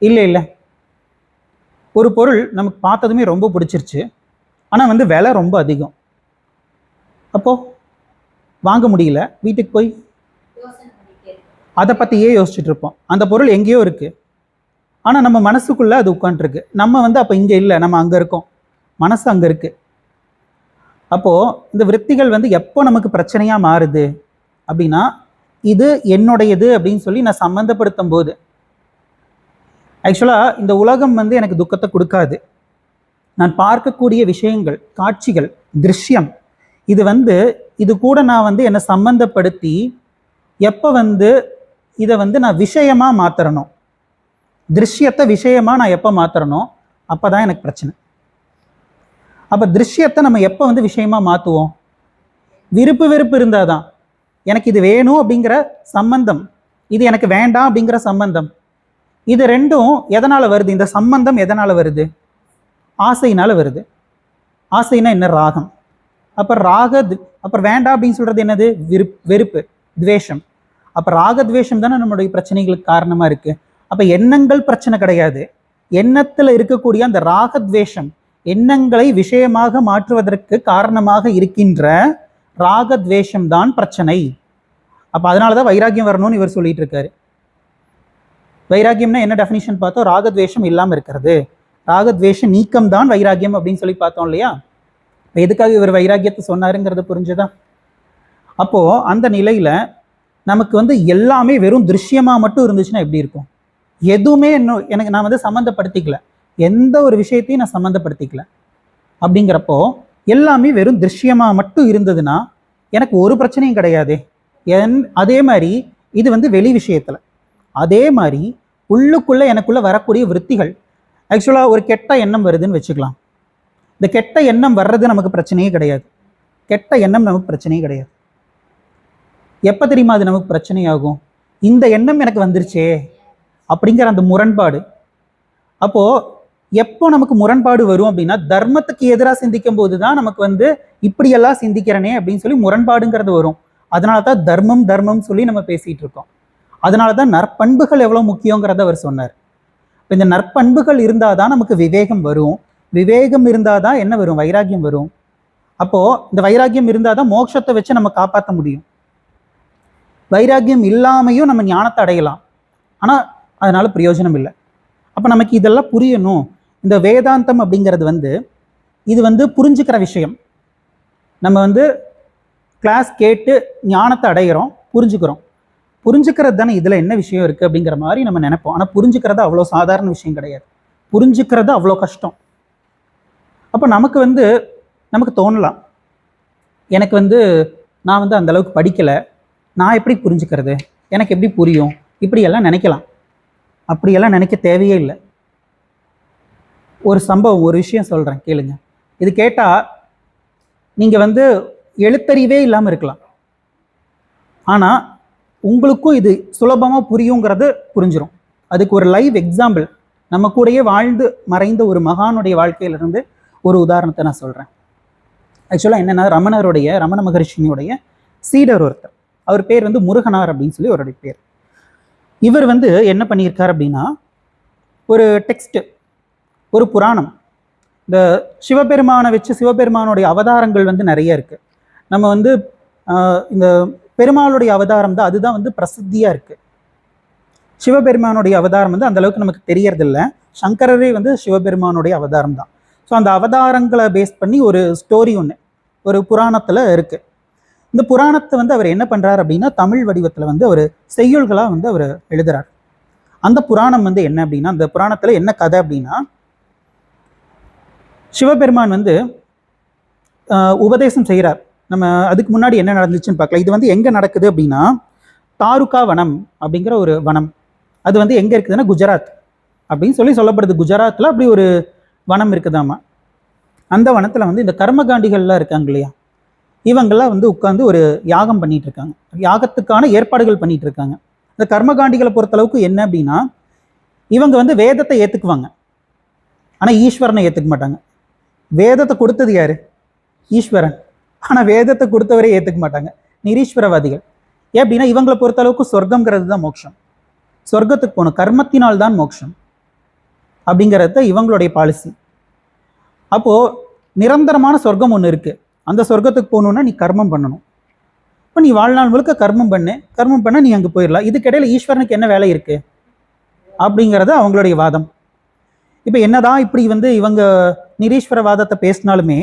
Speaker 1: இல்லை இல்லை. ஒரு பொருள் நமக்கு பார்த்ததுமே ரொம்ப பிடிச்சிருச்சு, ஆனால் வந்து விலை ரொம்ப அதிகம், அப்போ வாங்க முடியல, வீட்டுக்கு போய் அதை பற்றியே யோசிச்சுட்டு இருப்போம். அந்த பொருள் எங்கேயோ இருக்கு, ஆனால் நம்ம மனசுக்குள்ள அது உட்காந்துருக்கு. நம்ம வந்து அப்போ இங்கே இல்லை, நம்ம அங்கே இருக்கோம், மனசு அங்கே இருக்கு. அப்போ இந்த விருத்திகள் வந்து எப்போ நமக்கு பிரச்சனையா மாறுது அப்படின்னா, இது என்னுடையது அப்படின்னு சொல்லி நான் சம்மந்தப்படுத்தும் போது. ஆக்சுவலா இந்த உலகம் வந்து எனக்கு துக்கத்தை கொடுக்காது. நான் பார்க்கக்கூடிய விஷயங்கள், காட்சிகள், திருஷ்யம், இது வந்து இது கூட நான் வந்து என்னை சம்பந்தப்படுத்தி எப்போ வந்து இதை வந்து நான் விஷயமா மாத்துறனோ, திருஷ்யத்தை விஷயமா நான் எப்போ மாத்துறனோ அப்பதான் எனக்கு பிரச்சனை. அப்ப திருஷ்யத்தை நம்ம எப்போ வந்து விஷயமா மாத்துவோம், விருப்பு வெறுப்பு இருந்தாதான். எனக்கு இது வேணும் அப்படிங்கிற சம்பந்தம், இது எனக்கு வேண்டாம் அப்படிங்கிற சம்பந்தம், இது ரெண்டும் எதனால வருது? இந்த சம்பந்தம் எதனால வருது? ஆசையினால வருது. ஆசைனா என்ன? ராகம். அப்ப அப்புறம் வேண்டாம் அப்படின்னு சொல்றது என்னது? வெறுப்பு, துவேஷம். அப்ப ராகத்வேஷம் தானே நம்மளுடைய பிரச்சனைகளுக்கு காரணமா இருக்கு. அப்ப எண்ணங்கள் பிரச்சனை கிடையாது, எண்ணத்துல இருக்கக்கூடிய அந்த ராகத்வேஷம், எண்ணங்களை விஷயமாக மாற்றுவதற்கு காரணமாக இருக்கின்ற ராகத்வேஷம் தான் பிரச்சனை. அப்ப அதனாலதான் வைராக்கியம் வரணும்னு இவர் சொல்லிட்டு இருக்காரு. வைராக்கியம்னா என்ன டெஃபினிஷன் பார்த்தோம்? ராகத்வேஷம் இல்லாம இருக்கிறது, ராகத்வேஷ நீக்கம் தான் வைராக்கியம் அப்படின்னு சொல்லி பார்த்தோம் இல்லையா? எதுக்காக இவர் வைராக்கியத்தை சொன்னாருங்கிறது புரிஞ்சுதா? அப்போ அந்த நிலையில நமக்கு வந்து எல்லாமே வெறும் திருஷ்யமா மட்டும் இருந்துச்சுன்னா எப்படி இருக்கும்? எதுவுமே எனக்கு நான் வந்து சம்மந்தப்படுத்திக்கல, எந்த ஒரு விஷயத்தையும் நான் சம்மந்தப்படுத்திக்கல. அப்படிங்கிறப்போ எல்லாமே வெறும் திருஷ்யமா மட்டும் இருந்ததுன்னா எனக்கு ஒரு பிரச்சனையும் கிடையாது. அதே மாதிரி இது வந்து வெளி விஷயத்துல, அதே மாதிரி உள்ளுக்குள்ள எனக்குள்ள வரக்கூடிய விருத்திகள். ஆக்சுவலா ஒரு கெட்ட எண்ணம் வருதுன்னு வச்சுக்கலாம். இந்த கெட்ட எண்ணம் வர்றது நமக்கு பிரச்சனையே கிடையாது, கெட்ட எண்ணம் நமக்கு பிரச்சனையே கிடையாது. எப்ப தெரியுமா அது நமக்கு பிரச்சனையாகும்? இந்த எண்ணம் எனக்கு வந்துருச்சே அப்படிங்கிற அந்த முரண்பாடு. அப்போ எப்போ நமக்கு முரண்பாடு வரும் அப்படின்னா, தர்மத்துக்கு எதிராக சிந்திக்கும் போதுதான் நமக்கு வந்து இப்படியெல்லாம் சிந்திக்கிறனே அப்படின்னு சொல்லி முரண்பாடுங்கிறது வரும். அதனாலதான் தர்மம் தர்மம் சொல்லி நம்ம பேசிட்டு இருக்கோம். அதனாலதான் நற்பண்புகள் எவ்வளவு முக்கியங்கிறத அவர் சொன்னார். இப்போ இந்த நற்பண்புகள் இருந்தாதான் நமக்கு விவேகம் வரும், விவேகம் இருந்தாதான் என்ன வரும்? வைராக்கியம் வரும். அப்போ இந்த வைராக்கியம் இருந்தாதான் மோட்சத்தை வச்சு நம்ம காப்பாற்ற முடியும். வைராக்கியம் இல்லாமையும் நம்ம ஞானத்தை அடையலாம், ஆனா அதனால பிரயோஜனம் இல்லை. அப்ப நமக்கு இதெல்லாம் புரியணும். இந்த வேதாந்தம் அப்படிங்கிறது வந்து இது வந்து புரிஞ்சுக்கிற விஷயம். நம்ம வந்து கிளாஸ் கேட்டு ஞானத்தை அடைகிறோம், புரிஞ்சுக்கிறோம். புரிஞ்சுக்கிறது தானே இதுல என்ன விஷயம் இருக்கு அப்படிங்கிற மாதிரி நம்ம நினைப்போம். ஆனா புரிஞ்சுக்கிறது அவ்வளோ சாதாரண விஷயம் கிடையாது, புரிஞ்சுக்கிறது அவ்வளோ கஷ்டம். அப்போ நமக்கு தோணலாம், எனக்கு வந்து நான் வந்து அந்த அளவுக்கு படிக்கலை, நான் எப்படி புரிஞ்சுக்கிறது, எனக்கு எப்படி புரியும், இப்படியெல்லாம் நினைக்கலாம். அப்படியெல்லாம் நினைக்க தேவையே இல்லை. ஒரு சம்பவம், ஒரு விஷயம் சொல்கிறேன் கேளுங்க. இது கேட்டால் நீங்கள் வந்து எழுத்தறிவே இல்லாமல் இருக்கலாம், ஆனால் உங்களுக்கும் இது சுலபமாக புரியுங்கிறது புரிஞ்சிடும். அதுக்கு ஒரு லைவ் எக்ஸாம்பிள், நம்ம கூடயே வாழ்ந்து மறைந்த ஒரு மகானுடைய வாழ்க்கையிலிருந்து ஒரு உதாரணத்தை நான் சொல்கிறேன். ஆக்சுவலாக என்னென்னா, ரமண மகரிஷினியுடைய சீடர் ஒருத்தர், அவர் பேர் வந்து முருகனார் அப்படின்னு சொல்லி அவருடைய பேர். இவர் வந்து என்ன பண்ணியிருக்கார் அப்படின்னா, ஒரு டெக்ஸ்ட், ஒரு புராணம், இந்த சிவபெருமானை வச்சு, சிவபெருமானுடைய அவதாரங்கள் வந்து நிறைய இருக்கு. நம்ம வந்து இந்த பெருமாளுடைய அவதாரம் தான், அதுதான் வந்து பிரசித்தியா இருக்கு. சிவபெருமானுடைய அவதாரம் வந்து அந்த அளவுக்கு நமக்கு தெரியறதில்ல. சங்கரரே வந்து சிவபெருமானுடைய அவதாரம் தான். ஸோ அந்த அவதாரங்களை பேஸ் பண்ணி ஒரு ஸ்டோரி ஒன்று ஒரு புராணத்துல இருக்கு. இந்த புராணத்தை வந்து அவர் என்ன பண்றாரு அப்படின்னா, தமிழ் வடிவத்துல வந்து அவர் செய்யுள்களா வந்து அவர் எழுதுறார். அந்த புராணம் வந்து என்ன அப்படின்னா, அந்த புராணத்துல என்ன கதை அப்படின்னா, சிவபெருமான் வந்து உபதேசம் செய்கிறார். நம்ம அதுக்கு முன்னாடி என்ன நடந்துச்சுன்னு பார்க்கலாம். இது வந்து எங்கே நடக்குது அப்படின்னா, தாருகா வனம் அப்படிங்கிற ஒரு வனம். அது வந்து எங்கே இருக்குதுன்னா குஜராத் அப்படின்னு சொல்லப்படுது. குஜராத்தில் அப்படி ஒரு வனம் இருக்குதாமா. அந்த வனத்தில் வந்து இந்த கர்மகாண்டிகள்லாம் இருக்காங்க இல்லையா, இவங்கெல்லாம் வந்து உட்காந்து ஒரு யாகம் பண்ணிட்டு இருக்காங்க. யாகத்துக்கான ஏற்பாடுகள் பண்ணிட்டு இருக்காங்க. இந்த கர்மகாண்டிகளை பொறுத்தளவுக்கு என்ன அப்படின்னா, இவங்க வந்து வேதத்தை ஏற்றுக்குவாங்க, ஆனால் ஈஸ்வரனை ஏற்றுக்க மாட்டாங்க. வேதத்தை கொடுத்தது யாரு? ஈஸ்வரன். ஆனால் வேதத்தை கொடுத்தவரே ஏற்றுக்க மாட்டாங்க, நிரீஸ்வரவாதிகள். ஏன் அப்படின்னா இவங்களை பொறுத்தளவுக்கு சொர்க்கங்கிறது தான் மோட்சம். சொர்க்கத்துக்கு போகணும், கர்மத்தினால் தான் மோட்சம் அப்படிங்கிறத இவங்களுடைய பாலிசி. அப்போது நிரந்தரமான சொர்க்கம் ஒன்று இருக்குது. அந்த சொர்க்கத்துக்கு போகணுன்னா நீ கர்மம் பண்ணணும். இப்போ நீ வாழ்நாள் முழுக்க கர்மம் பண்ண நீ அங்கே போயிடலாம். இதுக்கிடையில் ஈஸ்வரனுக்கு என்ன வேலை இருக்குது அப்படிங்கிறது அவங்களுடைய வாதம். இப்போ என்னதான் இப்படி வந்து இவங்க நிரீஸ்வரவாதத்தை பேசினாலுமே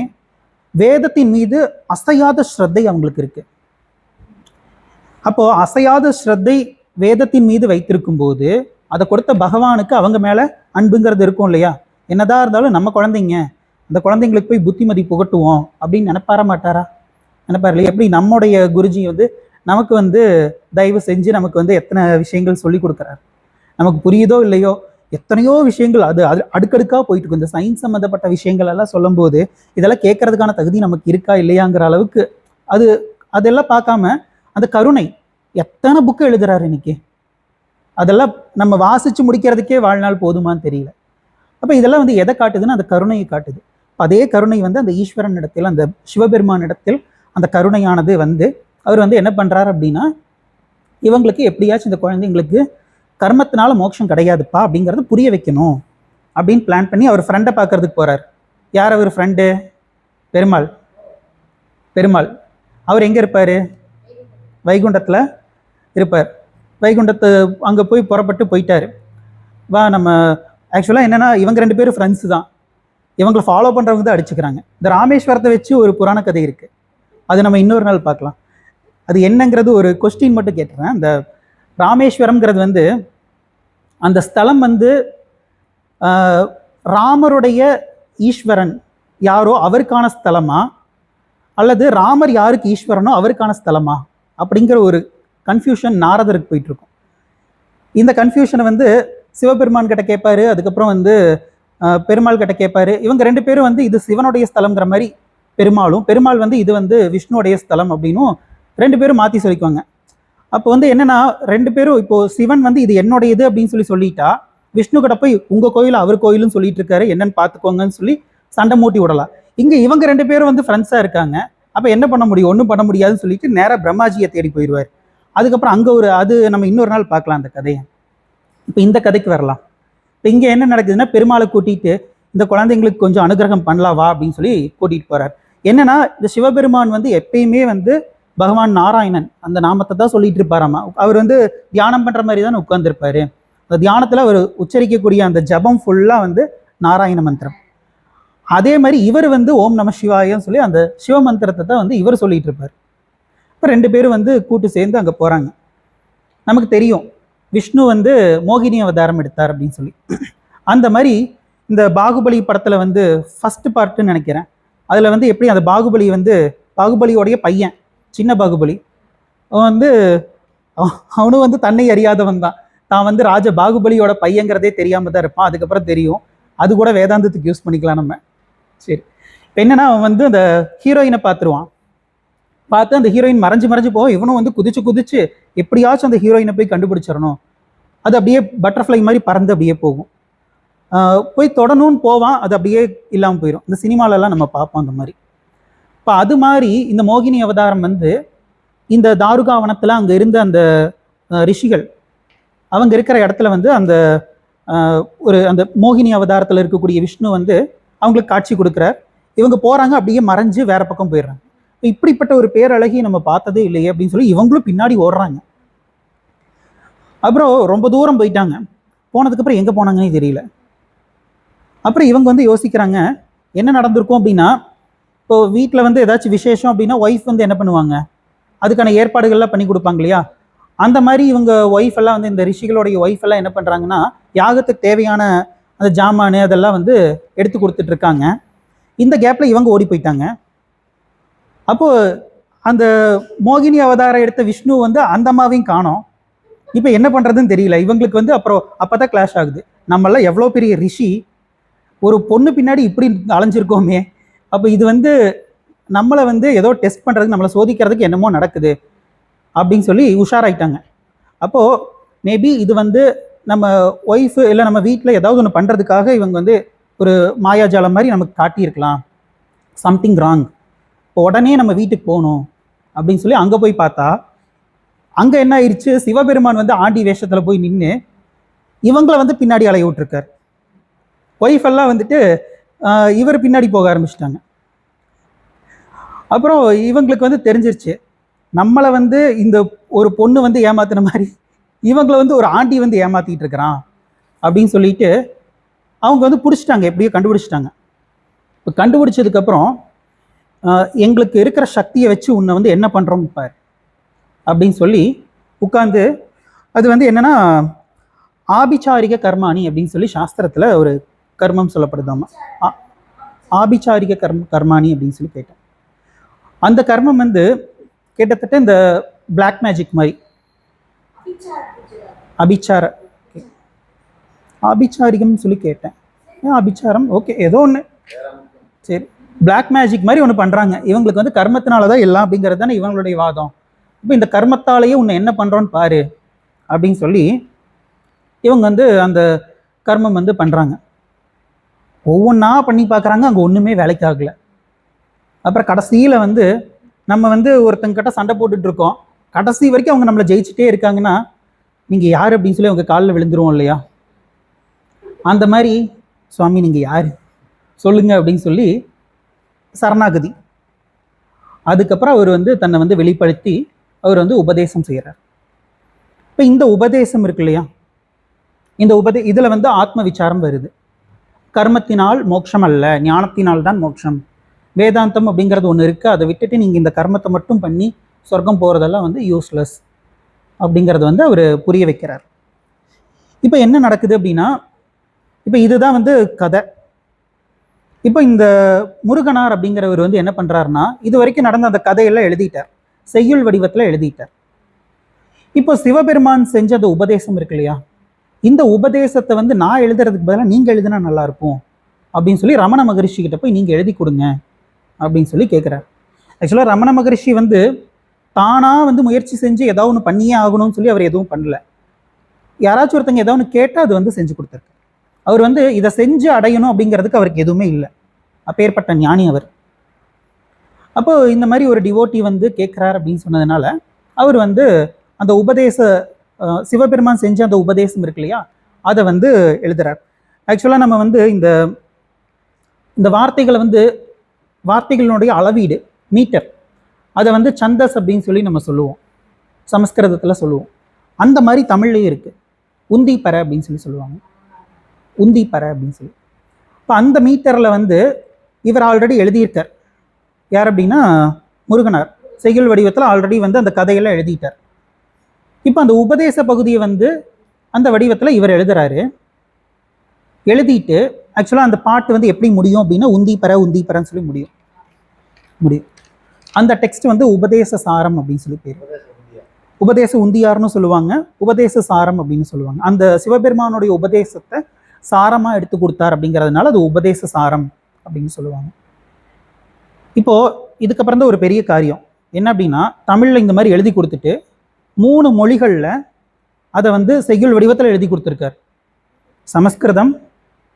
Speaker 1: வேதத்தின் மீது அசையாத ஸ்ரத்தை அவங்களுக்கு இருக்கு. அப்போ அசையாத ஸ்ரத்தை வேதத்தின் மீது வைத்திருக்கும் போது அதை கொடுத்த பகவானுக்கு அவங்க மேல அன்புங்கிறது இருக்கும் இல்லையா. என்னதான் இருந்தாலும் நம்ம குழந்தைங்க, அந்த குழந்தைங்களுக்கு போய் புத்திமதி புகட்டுவோம் அப்படின்னு நினைப்பார மாட்டாரா? நினைப்பாரு இல்லையா? எப்படி நம்முடைய குருஜி வந்து நமக்கு வந்து தயவு செஞ்சு நமக்கு வந்து எத்தனை விஷயங்கள் சொல்லி கொடுக்குறாரு. நமக்கு புரியுதோ இல்லையோ எத்தனையோ விஷயங்கள் அது அடுக்கடுக்காக போயிட்டு இருக்கும். இந்த சயின்ஸ் சம்மந்தப்பட்ட விஷயங்கள் எல்லாம் சொல்லும் போது இதெல்லாம் கேட்கறதுக்கான தகுதி நமக்கு இருக்கா இல்லையாங்கிற அளவுக்கு அதெல்லாம் பார்க்காம அந்த கருணை எத்தனை புக்கு எழுதுறாரு இன்னைக்கு. அதெல்லாம் நம்ம வாசிச்சு முடிக்கிறதுக்கே வாழ்நாள் போதுமான்னு தெரியல. அப்போ இதெல்லாம் வந்து எதை காட்டுதுன்னா அந்த கருணையை காட்டுது. அதே கருணை வந்து அந்த ஈஸ்வரன் இடத்தில், அந்த சிவபெருமான் இடத்தில் அந்த கருணையானது வந்து அவர் வந்து என்ன பண்றாரு அப்படின்னா, இவங்களுக்கு எப்படியாச்சும் இந்த குழந்தைங்களுக்கு கர்மத்தினால மோட்சம் கிடையாதுப்பா அப்படிங்கிறது புரிய வைக்கணும் அப்படின்னு பிளான் பண்ணி அவர் ஃப்ரெண்டை பார்க்கறதுக்கு போறார். யார் அவர் ஃப்ரெண்டு? பெருமாள். அவர் எங்கே இருப்பார்? வைகுண்டத்தில் இருப்பார். வைகுண்டத்தை அங்கே போய் புறப்பட்டு போயிட்டாரு. நம்ம ஆக்சுவலாக என்னென்னா இவங்க 2 பேரும் ஃப்ரெண்ட்ஸு தான். இவங்களை ஃபாலோ பண்ணுறவங்க தான் அடிச்சுக்கிறாங்க. இந்த ராமேஸ்வரத்தை வச்சு ஒரு புராண கதை இருக்குது, அது நம்ம இன்னொரு நாள் பார்க்கலாம். அது என்னங்கிறது ஒரு கொஸ்டின் மட்டும் கேட்டுறேன். அந்த ராமேஸ்வரம்ங்கிறது வந்து அந்த ஸ்தலம் வந்து ராமருடைய ஈஸ்வரன் யாரோ அவருக்கான ஸ்தலமா, அல்லது ராமர் யாருக்கு ஈஸ்வரனோ அவருக்கான ஸ்தலமா அப்படிங்கிற ஒரு கன்ஃபியூஷன் நாரதருக்கு போயிட்டு இருக்கும். இந்த கன்ஃபியூஷனை வந்து சிவபெருமான் கிட்ட கேட்பாரு, அதுக்கப்புறம் வந்து பெருமாள் கிட்ட கேட்பாரு. இவங்க 2 பேரும் வந்து இது சிவனுடைய ஸ்தலம்ங்கிற மாதிரி பெருமாள் வந்து இது வந்து விஷ்ணுடைய ஸ்தலம் அப்படின்னும் 2 பேரும் மாற்றி சொல்லிக்குவாங்க. அப்போ வந்து என்னன்னா 2 பேரும் இப்போ சிவன் வந்து இது என்னுடைய இது அப்படின்னு சொல்லிட்டா விஷ்ணு கிட்ட போய் உங்க கோயில் அவர் கோயிலும் சொல்லிட்டு இருக்காரு, என்னன்னு பார்த்துக்கோங்கன்னு சொல்லி சண்டை மூட்டி விடலாம். இங்க இவங்க 2 பேரும் வந்து ஃப்ரெண்ட்ஸா இருக்காங்க. அப்போ என்ன பண்ண முடியும்? ஒன்றும் பண்ண முடியாதுன்னு சொல்லிட்டு நேராக பிரம்மாஜியை தேடி போயிடுவார். அதுக்கப்புறம் அங்கே அது நம்ம இன்னொரு நாள் பார்க்கலாம் அந்த கதையை. இப்போ இந்த கதைக்கு வரலாம். இப்போ இங்கே என்ன நடக்குதுன்னா, பெருமாளை கூட்டிகிட்டு இந்த குழந்தைங்களுக்கு கொஞ்சம் அனுகிரகம் பண்ணலாவா அப்படின்னு சொல்லி கூட்டிகிட்டு போகிறார். என்னன்னா இந்த சிவபெருமான் வந்து எப்பயுமே வந்து பகவான் நாராயணன் அந்த நாமத்தை தான் சொல்லிட்டு இருப்பாராமா. அவர் வந்து தியானம் பண்ணுற மாதிரி தான் உட்கார்ந்துருப்பாரு. அந்த தியானத்தில் அவர் உச்சரிக்கக்கூடிய அந்த ஜபம் ஃபுல்லாக வந்து நாராயண மந்திரம். அதே மாதிரி இவர் வந்து ஓம் நம சிவாயன்னு சொல்லி அந்த சிவ மந்திரத்தை தான் வந்து இவர் சொல்லிட்டு இருப்பார். இப்போ 2 பேரும் வந்து கூட்டு சேர்ந்து அங்கே போகிறாங்க. நமக்கு தெரியும் விஷ்ணு வந்து மோகினி அவதாரம் எடுத்தார் அப்படின்னு சொல்லி. அந்த மாதிரி இந்த பாகுபலி படத்தில் வந்து ஃபர்ஸ்ட் பார்ட்டுன்னு நினைக்கிறேன், அதில் வந்து எப்படி அந்த பாகுபலி வந்து பாகுபலியோடைய பையன் சின்ன பாகுபலி வந்து அவனும் வந்து தன்னை அறியாதவன் தான். தான் வந்து ராஜ பாகுபலியோட பையங்கிறதே தெரியாமல் தான் இருப்பான். அதுக்கப்புறம் தெரியும். அது கூட வேதாந்தத்துக்கு யூஸ் பண்ணிக்கலாம் நம்ம. சரி, இப்போ என்னன்னா அவன் வந்து அந்த ஹீரோயினை பார்த்துருவான். பார்த்து அந்த ஹீரோயின் மறைஞ்சு போகும். இவனும் வந்து குதிச்சு எப்படியாச்சும் அந்த ஹீரோயினை போய் கண்டுபிடிச்சிடணும். அது அப்படியே பட்டர்ஃப்ளை மாதிரி பறந்து அப்படியே போகும். போய் தொடணும்னு போவான், அது அப்படியே இல்லாமல் போயிடும். இந்த சினிமாலெல்லாம் நம்ம பார்ப்போம் அந்த மாதிரி. இப்போ அது மாதிரி இந்த மோகினி அவதாரம் வந்து இந்த தாருகாவனத்தில் அங்கே இருந்த அந்த ரிஷிகள் அவங்க இருக்கிற இடத்துல வந்து அந்த அந்த மோகினி அவதாரத்தில் இருக்கக்கூடிய விஷ்ணு வந்து அவங்களுக்கு காட்சி கொடுக்குறார். இவங்க போகிறாங்க, அப்படியே மறைஞ்சு வேற பக்கம் போயிடுறாங்க. இப்படிப்பட்ட ஒரு பேரழகி நம்ம பார்த்ததே இல்லையே அப்படின்னு சொல்லி இவங்களும் பின்னாடி ஓடுறாங்க. அப்புறம் ரொம்ப தூரம் போயிட்டாங்க. போனதுக்கப்புறம் எங்கே போனாங்கன்னே தெரியல. அப்புறம் இவங்க வந்து யோசிக்கிறாங்க என்ன நடந்திருக்கும் அப்படின்னா, இப்போ வீட்டில் வந்து ஏதாச்சும் விசேஷம் அப்படின்னா ஒய்ஃப் வந்து என்ன பண்ணுவாங்க, அதுக்கான ஏற்பாடுகள்லாம் பண்ணி கொடுப்பாங்க இல்லையா. அந்த மாதிரி இவங்க ஒய்ஃப் எல்லாம் வந்து இந்த ரிஷிகளுடைய ஒய்ஃப் எல்லாம் என்ன பண்ணுறாங்கன்னா யாகத்துக்கு தேவையான அந்த ஜாமானு அதெல்லாம் வந்து எடுத்து கொடுத்துட்டு இருக்காங்க. இந்த கேப்பில் இவங்க ஓடி போயிட்டாங்க. அப்போ அந்த மோகினி அவதாரம் எடுத்த விஷ்ணு வந்து அந்த அம்மாவையும் காணோம். இப்போ என்ன பண்றதுன்னு தெரியல இவங்களுக்கு வந்து. அப்புறம் அப்பதான் கிளாஷ் ஆகுது, நம்மளாம் எவ்வளோ பெரிய ரிஷி, ஒரு பொண்ணு பின்னாடி இப்படி அலைஞ்சிருக்கோமே, அப்போ இது வந்து நம்மளை வந்து ஏதோ டெஸ்ட் பண்றதுக்கு, நம்மளை சோதிக்கிறதுக்கு என்னமோ நடக்குது அப்படின்னு சொல்லி உஷாராயிட்டாங்க. அப்போ மேபி இது வந்து நம்ம ஒய்ஃபு இல்லை நம்ம வீட்டில் ஏதாவது ஒன்று பண்ணுறதுக்காக இவங்க வந்து ஒரு மாயாஜாலம் மாதிரி நமக்கு காட்டியிருக்கலாம், சம்திங் ராங். இப்போ உடனே நம்ம வீட்டுக்கு போகணும் அப்படின்னு சொல்லி அங்கே போய் பார்த்தா அங்கே என்ன ஆயிடுச்சு, சிவபெருமான் வந்து ஆண்டி வேஷத்தில் போய் நின்று இவங்களை வந்து பின்னாடி அலைய விட்டுருக்கார். ஒய்ஃப் எல்லாம் வந்துட்டு இவர் பின்னாடி போக ஆரம்பிச்சிட்டாங்க. அப்புறம் இவங்களுக்கு வந்து தெரிஞ்சிருச்சு, நம்மளை வந்து இந்த ஒரு பொண்ணு வந்து ஏமாத்தின மாதிரி இவங்களை வந்து ஒரு ஆண்டி வந்து ஏமாத்திட்டு இருக்கிறான் அப்படின்னு சொல்லிட்டு அவங்க வந்து பிடிச்சிட்டாங்க, எப்படியோ கண்டுபிடிச்சிட்டாங்க. இப்போ கண்டுபிடிச்சதுக்கப்புறம் எங்களுக்கு இருக்கிற சக்தியை வச்சு உன்னை வந்து என்ன பண்ணுறோம் பார் அப்படின்னு சொல்லி உட்காந்து, அது வந்து என்னன்னா ஆபிச்சாரிக கர்மாணி அப்படின்னு சொல்லி சாஸ்திரத்தில் ஒரு கர்மம் சொல்லப்படுதாமா. ஆபிச்சாரிக கர்மாணி அப்படின்னு சொல்லி கேட்டேன். அந்த கர்மம் வந்து கிட்டத்தட்ட இந்த பிளாக் மேஜிக் மாதிரி. ஆபிச்சாரிகம் சொல்லி கேட்டேன். அபிச்சாரம் ஓகே, ஏதோ ஒன்று. சரி, பிளாக் மேஜிக் மாதிரி ஒன்று பண்ணுறாங்க. இவங்களுக்கு வந்து கர்மத்தினால தான் எல்லாம் அப்படிங்கிறது தானே இவங்களுடைய வாதம். இப்போ இந்த கர்மத்தாலேயே உன்னை என்ன பண்ணுறோன்னு பாரு அப்படின்னு சொல்லி இவங்க வந்து அந்த கர்மம் வந்து பண்ணுறாங்க. ஒவ்வொன்றா பண்ணி பார்க்குறாங்க, அங்கே ஒன்றுமே வேலைக்கு ஆகலை. அப்புறம் கடைசியில் வந்து நம்ம வந்து ஒருத்தங்கிட்ட சண்டை போட்டுட்டு இருக்கோம், கடைசி வரைக்கும் அவங்க நம்மளை ஜெயிச்சுட்டே இருக்காங்கன்னா நீங்கள் யார் அப்படின்னு சொல்லி அவங்க காலில் விழுந்துருவோம் இல்லையா? அந்த மாதிரி சுவாமி நீங்கள் யார் சொல்லுங்க அப்படின்னு சொல்லி சரணாகதி. அதுக்கப்புறம் அவர் வந்து தன்னை வந்து வெளிப்படுத்தி அவர் வந்து உபதேசம் செய்கிறார். இப்போ இந்த உபதேசம் இருக்கு இல்லையா, இந்த இதில் வந்து ஆத்ம விசாரம் வருது. கர்மத்தினால் மோட்சம் அல்ல, ஞானத்தினால் தான் மோட்சம். வேதாந்தம் அப்படிங்கிறது ஒன்று இருக்குது, அதை விட்டுட்டு நீங்கள் இந்த கர்மத்தை மட்டும் பண்ணி சொர்க்கம் போகிறதெல்லாம் வந்து யூஸ்லெஸ் அப்படிங்கிறது வந்து அவர் புரிய வைக்கிறார். இப்போ என்ன நடக்குது அப்படின்னா, இப்போ இதுதான் வந்து கதை. இப்போ இந்த முருகனார் அப்படிங்கிறவர் வந்து என்ன பண்ணுறாருன்னா, இது வரைக்கும் நடந்த அந்த கதையெல்லாம் எழுதிட்டார், செய்யுள் வடிவத்தில் எழுதிட்டார். இப்போ சிவபெருமான் செஞ்ச அந்த உபதேசம் இருக்கு இல்லையா, இந்த உபதேசத்தை வந்து நான் எழுதுறதுக்கு பதிலாக நீங்கள் எழுதினா நல்லாயிருக்கும் அப்படின்னு சொல்லி ரமண மகரிஷி கிட்ட போய் நீங்கள் எழுதி கொடுங்க அப்படின்னு சொல்லி கேட்குறாரு. ஆக்சுவலாக ரமண மகரிஷி வந்து தானாக வந்து முயற்சி செஞ்சு ஏதாவது ஒன்று பண்ணியே ஆகணும்னு சொல்லி அவர் எதுவும் பண்ணல. யாராச்சும் ஒருத்தங்க ஏதாவது ஒன்று கேட்டால் அது வந்து செஞ்சு கொடுத்துருக்கு. அவர் வந்து இதை செஞ்சு அடையணும் அப்படிங்கிறதுக்கு அவருக்கு எதுவுமே இல்லை, அப்பேற்பட்ட ஞானி அவர். அப்போ இந்த மாதிரி ஒரு டிவோட்டி வந்து கேட்குறார் அப்படின்னு சொன்னதுனால அவர் வந்து அந்த சிவபெருமான் செஞ்ச அந்த உபதேசம் இருக்கு இல்லையா, அதை வந்து எழுதுறார். ஆக்சுவலாக நம்ம வந்து இந்த வார்த்தைகளை வந்து வார்த்தைகளினுடைய அளவீடு மீட்டர், அதை வந்து சந்தஸ் அப்படின்னு சொல்லி நம்ம சொல்லுவோம், சமஸ்கிருதத்தில் சொல்லுவோம். அந்த மாதிரி தமிழ்லேயும் இருக்குது, உந்தி பற அப்படின்னு சொல்லி சொல்லுவாங்க, உந்தி பற அப்படின்னு சொல்லி. இப்போ அந்த மீட்டரில் வந்து இவர் ஆல்ரெடி எழுதியிருக்கார். யார் அப்படின்னா முருகனார் செய்யுள் வடிவத்தில் ஆல்ரெடி வந்து அந்த கதையெல்லாம் எழுதிட்டார். இப்போ அந்த உபதேச பகுதியை வந்து அந்த வடிவத்தில் இவர் எழுதுறாரு. எழுதிட்டு ஆக்சுவலாக அந்த பாட்டு வந்து எப்படி முடியும் அப்படின்னா உந்தி பறன்னு சொல்லி முடியும். அந்த டெக்ஸ்ட் வந்து உபதேச சாரம் அப்படின்னு சொல்லி பேர். உபதேச உந்தியார்னு சொல்லுவாங்க, உபதேச சாரம் அப்படின்னு சொல்லுவாங்க. அந்த சிவபெருமானுடைய உபதேசத்தை சாரமாக எடுத்து கொடுத்தார் அப்படிங்கிறதுனால அது உபதேச சாரம் அப்படின்னு சொல்லுவாங்க. இப்போ இதுக்கப்புறம் தான் ஒரு பெரிய காரியம் என்ன அப்படின்னா, தமிழில் இந்த மாதிரி எழுதி கொடுத்துட்டு 3 மொழிகளில் அதை வந்து செய்யுள் வடிவத்தில் எழுதி கொடுத்துருக்கார். சமஸ்கிருதம்,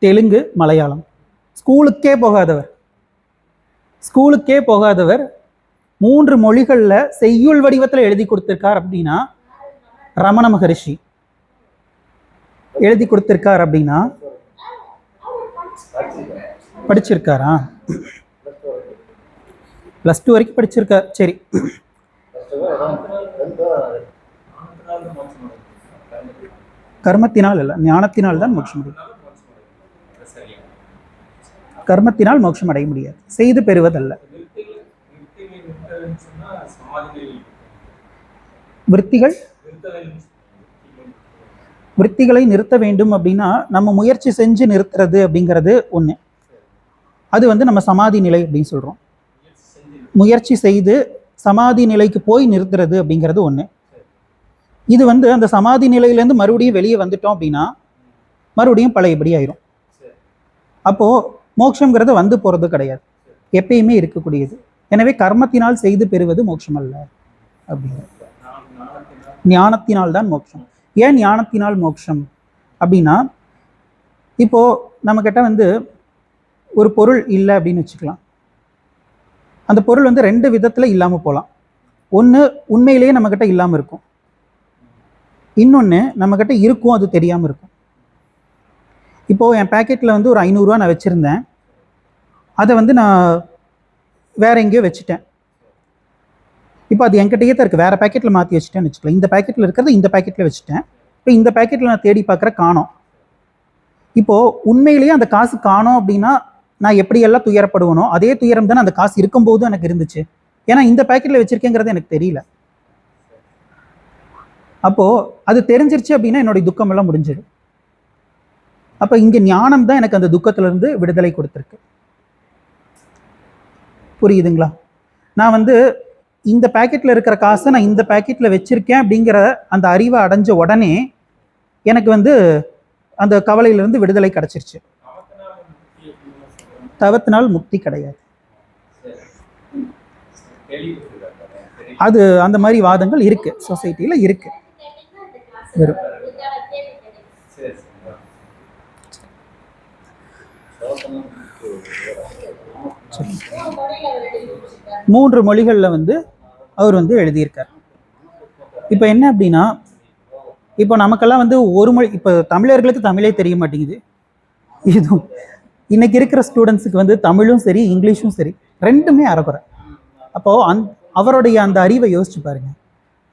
Speaker 1: தெலுங்கு, மலையாளம். ஸ்கூலுக்கே போகாதவர் 3 மொழிகளில் செய்யுள் வடிவத்தில் எழுதி கொடுத்துருக்கார் அப்படின்னா ரமண மகரிஷி எழுதி கொடுத்துருக்கார் அப்படின்னா படிச்சிருக்காரா? +2 வரைக்கும் படிச்சிருக்கார். சரி, கர்மத்தினால் இல்லை, ஞானத்தினால் தான் மோட்சம் முடியும். கர்மத்தினால் மோட்சம் அடைய முடியாது, செய்து பெறுவதல்ல. விருத்திகளை நிறுத்த வேண்டும் அப்படின்னா நம்ம முயற்சி செஞ்சு நிறுத்துறது அப்படிங்கிறது ஒன்று. அது வந்து நம்ம சமாதி நிலை அப்படின்னு சொல்கிறோம். முயற்சி செய்து சமாதி நிலைக்கு போய் நிறுத்துறது அப்படிங்கிறது ஒன்று. இது வந்து அந்த சமாதி நிலையிலேருந்து மறுபடியும் வெளியே வந்துட்டோம் அப்படின்னா மறுபடியும் பழையபடி ஆயிரும். அப்போது மோட்சங்கிறது வந்து போகிறது கிடையாது, எப்பயுமே இருக்கக்கூடியது. எனவே கர்மத்தினால் செய்து பெறுவது மோட்சம் அல்ல அப்படிங்கிறது. ஞானத்தினால் தான் மோட்சம். ஏன் ஞானத்தினால் மோட்சம் அப்படின்னா, இப்போது நம்மக்கிட்ட வந்து ஒரு பொருள் இல்லை அப்படின்னு வச்சுக்கலாம். அந்த பொருள் வந்து ரெண்டு விதத்தில் இல்லாமல் போகலாம். ஒன்று உண்மையிலேயே நம்மக்கிட்ட இல்லாமல் இருக்கும், இன்னொன்று நம்மக்கிட்ட இருக்கும் அது தெரியாமல் இருக்கும். இப்போது என் பேக்கெட்டில் வந்து ஒரு 500 ரூபா நான் வச்சுருந்தேன், அதை வந்து நான் வேற எங்கேயோ வச்சுட்டேன். இப்போ அது என்கிட்டயே தான் இருக்குது, வேறு பேக்கெட்டில் மாற்றி வச்சுட்டேன்னு வச்சுக்கலாம். இந்த பேக்கெட்டில் இருக்கிறது இந்த பேக்கெட்டில் வச்சுட்டேன். இப்போ இந்த பேக்கெட்டில் நான் தேடி பார்க்குற காணோம். இப்போது உண்மையிலேயே அந்த காசு காணோம் அப்படின்னா நான் எப்படியெல்லாம் துயரப்படுவனோ அதே துயரம் தானே அந்த காசு இருக்கும்போதும் எனக்கு இருந்துச்சு. ஏன்னா இந்த பேக்கெட்டில் வச்சுருக்கேங்கிறது எனக்கு தெரியல. அப்போது அது தெரிஞ்சிருச்சு அப்படின்னா என்னுடைய துக்கம் எல்லாம் முடிஞ்சிடும். அப்போ இங்கே ஞானம் தான் எனக்கு அந்த துக்கத்திலிருந்து விடுதலை கொடுத்துருக்கு. புரியுதுங்களா? நான் வந்து இந்த பேக்கெட்டில் இருக்கிற காசை நான் இந்த பேக்கெட்டில் வச்சுருக்கேன் அப்படிங்கிற அந்த அறிவை அடைஞ்ச உடனே எனக்கு வந்து அந்த கவலையிலிருந்து விடுதலை கிடச்சிருச்சு. தவத்தினால் முக்தி கிடையாது. அது அந்த மாதிரி வாதங்கள் இருக்கு, சொசைட்டியில் இருக்கு. வெறும் மூன்று மொழிகளில் வந்து அவர் வந்து எழுதியிருக்கார். இப்போ என்ன அப்படின்னா, இப்போ நமக்கெல்லாம் வந்து ஒரு மொழி, இப்போ தமிழர்களுக்கு தமிழே தெரிய மாட்டேங்குது. இதுவும் இன்னைக்கு இருக்கிற ஸ்டூடெண்ட்ஸுக்கு வந்து தமிழும் சரி இங்கிலீஷும் சரி ரெண்டுமே அறகுறை. அப்போது அவருடைய அந்த அறிவை யோசிச்சு பாருங்க.